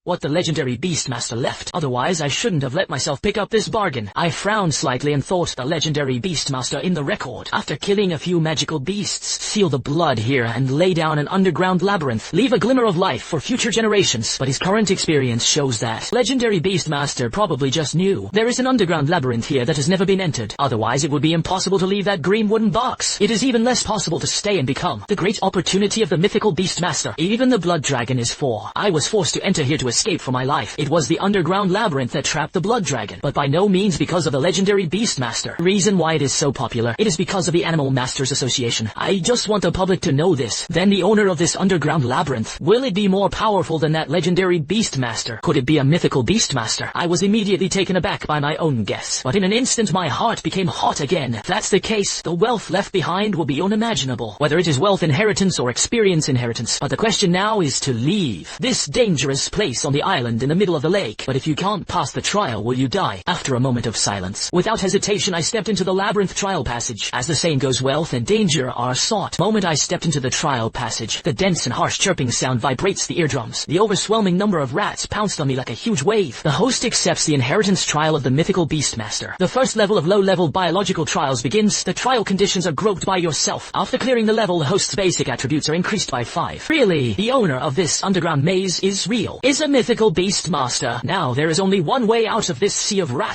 what the legendary Beastmaster left. Otherwise, I shouldn't have let myself pick up this bargain. I frowned slightly and thought, the legendary Beastmaster in the record. After killing a few magical beasts, seal the blood here and lay down an underground labyrinth. Leave a glimmer of life for future generations. But his current experience shows that legendary Beastmaster probably just knew there is an underground labyrinth here that has never been entered. Otherwise, it would be impossible to leave that green wooden box. It is even less possible to stay and become the great opportunity of the mythical Beastmaster. Even the blood dragon is for. I was forced to enter here to escape for my life. It was the underground labyrinth that trapped the blood dragon, but by no means because of the legendary Beastmaster. Reason why it is so popular, it is because of the Animal Masters Association. I just want the public to know this. Then the owner of this underground labyrinth, will it be more powerful than that legendary Beastmaster? Could it be a mythical Beastmaster? I was immediately taken aback by my own guess, but in an instant my heart became hot again. If that's the case, the wealth left behind will be unimaginable, whether it is wealth inheritance or experience inheritance. But the question now is to leave this dangerous place on the island in the middle of the lake. But if you can't pass the trial, will you die? After a moment of silence, without hesitation I stepped into the labyrinth trial passage. As the saying goes, wealth and danger are sought. The moment I stepped into the trial passage, the dense and harsh chirping sound vibrates the eardrums. The overwhelming number of rats pounced on me like a huge wave. The host accepts the inheritance trial of the mythical Beastmaster. The first level of low-level biological trials begins. The trial conditions are groped by yourself. After clearing the level, the host's basic attributes are increased by 5. Really, the owner of this underground maze is real, is a mythical Beastmaster. Now there is only one way out of this sea of rat.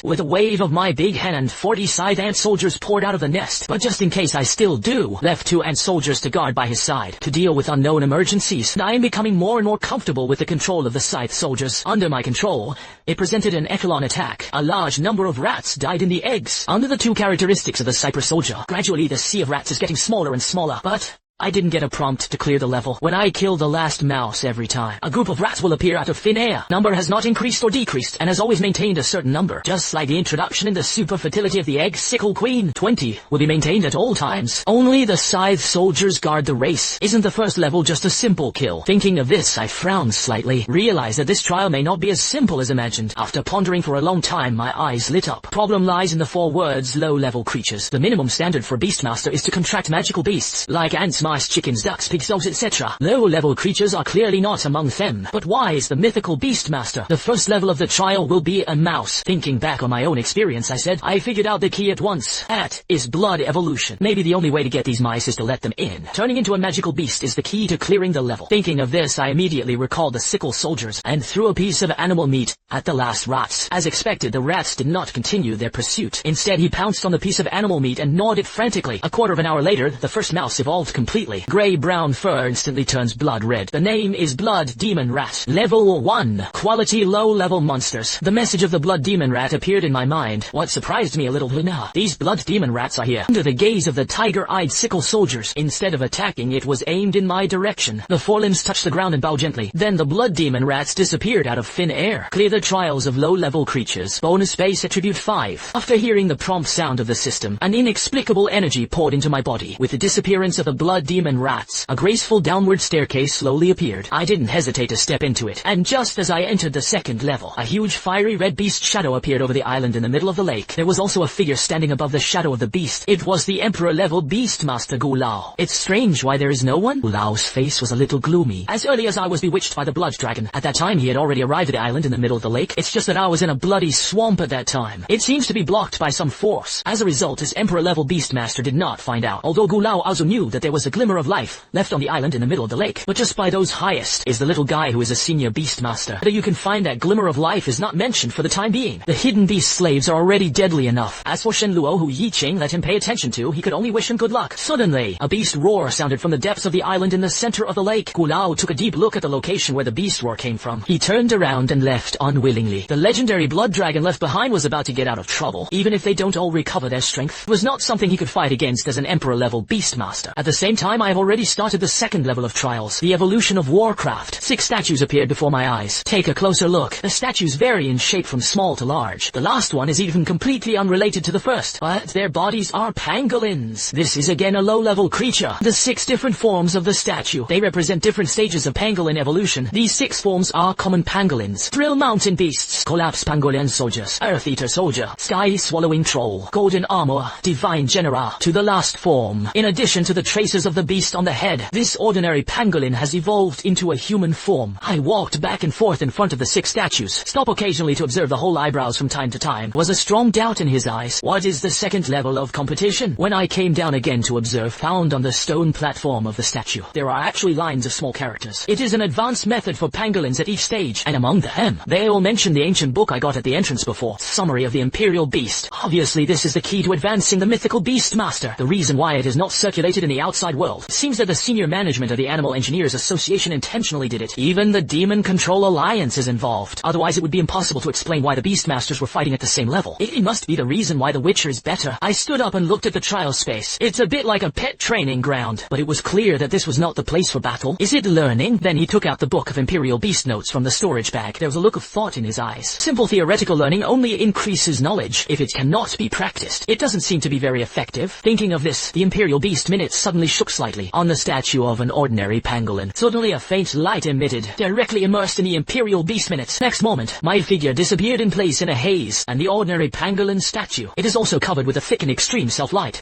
With a wave of my big hand, 40 scythe ant soldiers poured out of the nest. But just in case I still do, left 2 ant soldiers to guard by his side, to deal with unknown emergencies. I am becoming more and more comfortable with the control of the scythe soldiers. Under my control, it presented an echelon attack. A large number of rats died in the eggs. Under the 2 characteristics of the cypress soldier, gradually the sea of rats is getting smaller and smaller, but I didn't get a prompt to clear the level. When I kill the last mouse every time, a group of rats will appear out of thin air. Number has not increased or decreased, and has always maintained a certain number. Just like the introduction in the super fertility of the egg sickle queen, 20 will be maintained at all times. Only the scythe soldiers guard the race. Isn't the first level just a simple kill? Thinking of this, I frowned slightly. Realized that this trial may not be as simple as imagined. After pondering for a long time, my eyes lit up. Problem lies in the 4 words, low-level creatures. The minimum standard for Beastmaster is to contract magical beasts, like ants, mice, chickens, ducks, pigs, dogs, etc. Low-level creatures are clearly not among them. But why is the mythical Beastmaster? The first level of the trial will be a mouse. Thinking back on my own experience, I said, I figured out the key at once. That is blood evolution. Maybe the only way to get these mice is to let them in. Turning into a magical beast is the key to clearing the level. Thinking of this, I immediately recalled the sickle soldiers, and threw a piece of animal meat at the last rats. As expected, the rats did not continue their pursuit. Instead, he pounced on the piece of animal meat and gnawed it frantically. A quarter of an hour later, the first mouse evolved completely. Gray-brown fur instantly turns blood red. The name is Blood Demon Rat. Level 1. Quality low-level monsters. The message of the Blood Demon Rat appeared in my mind. What surprised me a little, these Blood Demon Rats are here. Under the gaze of the tiger-eyed sickle soldiers, instead of attacking, it was aimed in my direction. The forelimbs touched the ground and bowed gently. Then the Blood Demon Rats disappeared out of thin air. Clear the trials of low-level creatures. Bonus base attribute 5. After hearing the prompt sound of the system, an inexplicable energy poured into my body. With the disappearance of the Blood Demon Rats, a graceful downward staircase slowly appeared. I didn't hesitate to step into it, and just as I entered the second level, a huge fiery red beast shadow appeared over the island in the middle of the lake. There was also a figure standing above the shadow of the beast. It was the Emperor-level Beastmaster Gu Lao. It's strange why there is no one. Gu Lao's face was a little gloomy. As early as I was bewitched by the blood dragon. At that time he had already arrived at the island in the middle of the lake. It's just that I was in a bloody swamp at that time. It seems to be blocked by some force. As a result, his Emperor-level Beastmaster did not find out, although Gu Lao also knew that there was a glimmer of life left on the island in the middle of the lake. But just by those highest is the little guy who is a senior Beastmaster. That you can find that glimmer of life is not mentioned for the time being. The hidden beast slaves are already deadly enough. As for Shen Luo, who Yi Qing let him pay attention to, he could only wish him good luck. Suddenly, a beast roar sounded from the depths of the island in the center of the lake. Gu Lao took a deep look at the location where the beast roar came from. He turned around and left unwillingly. The legendary blood dragon left behind was about to get out of trouble. Even if they don't all recover their strength, it was not something he could fight against as an Emperor-level Beastmaster. At the same time, I have already started the second level of trials, the evolution of Warcraft. 6 statues appeared before my eyes. Take a closer look. The statues vary in shape from small to large. The last one is even completely unrelated to the first, but their bodies are pangolins. This is again a low-level creature. The 6 different forms of the statue, they represent different stages of pangolin evolution. These 6 forms are common pangolins, thrill mountain beasts, collapse pangolin soldiers, earth eater soldier, sky swallowing troll, golden armor, divine genera, to the last form. In addition to the traces of the beast on the head, this ordinary pangolin has evolved into a human form. I walked back and forth in front of the 6 statues, stop occasionally to observe the whole eyebrows from time to time. Was a strong doubt in his eyes. What is the second level of competition? When I came down again to observe, found on the stone platform of the statue, there are actually lines of small characters. It is an advanced method for pangolins at each stage, and among them, they all mention the ancient book I got at the entrance before. Summary of the Imperial Beast. Obviously this is the key to advancing the mythical Beastmaster. The reason why it is not circulated in the outside world. It seems that the senior management of the Animal Engineers Association intentionally did it. Even the Demon Control Alliance is involved. Otherwise it would be impossible to explain why the Beastmasters were fighting at the same level. It must be the reason why the Witcher is better. I stood up and looked at the trial space. It's a bit like a pet training ground. But it was clear that this was not the place for battle. Is it learning? Then he took out the book of Imperial Beast Notes from the storage bag. There was a look of thought in his eyes. Simple theoretical learning only increases knowledge. If it cannot be practiced, it doesn't seem to be very effective. Thinking of this, the Imperial Beast minutes suddenly shook slightly. On the statue of an ordinary pangolin, suddenly a faint light emitted, directly immersed in the Imperial Beast minutes. Next moment, my figure disappeared in place in a haze, and the ordinary pangolin statue. It is also covered with a thick and extreme self-light.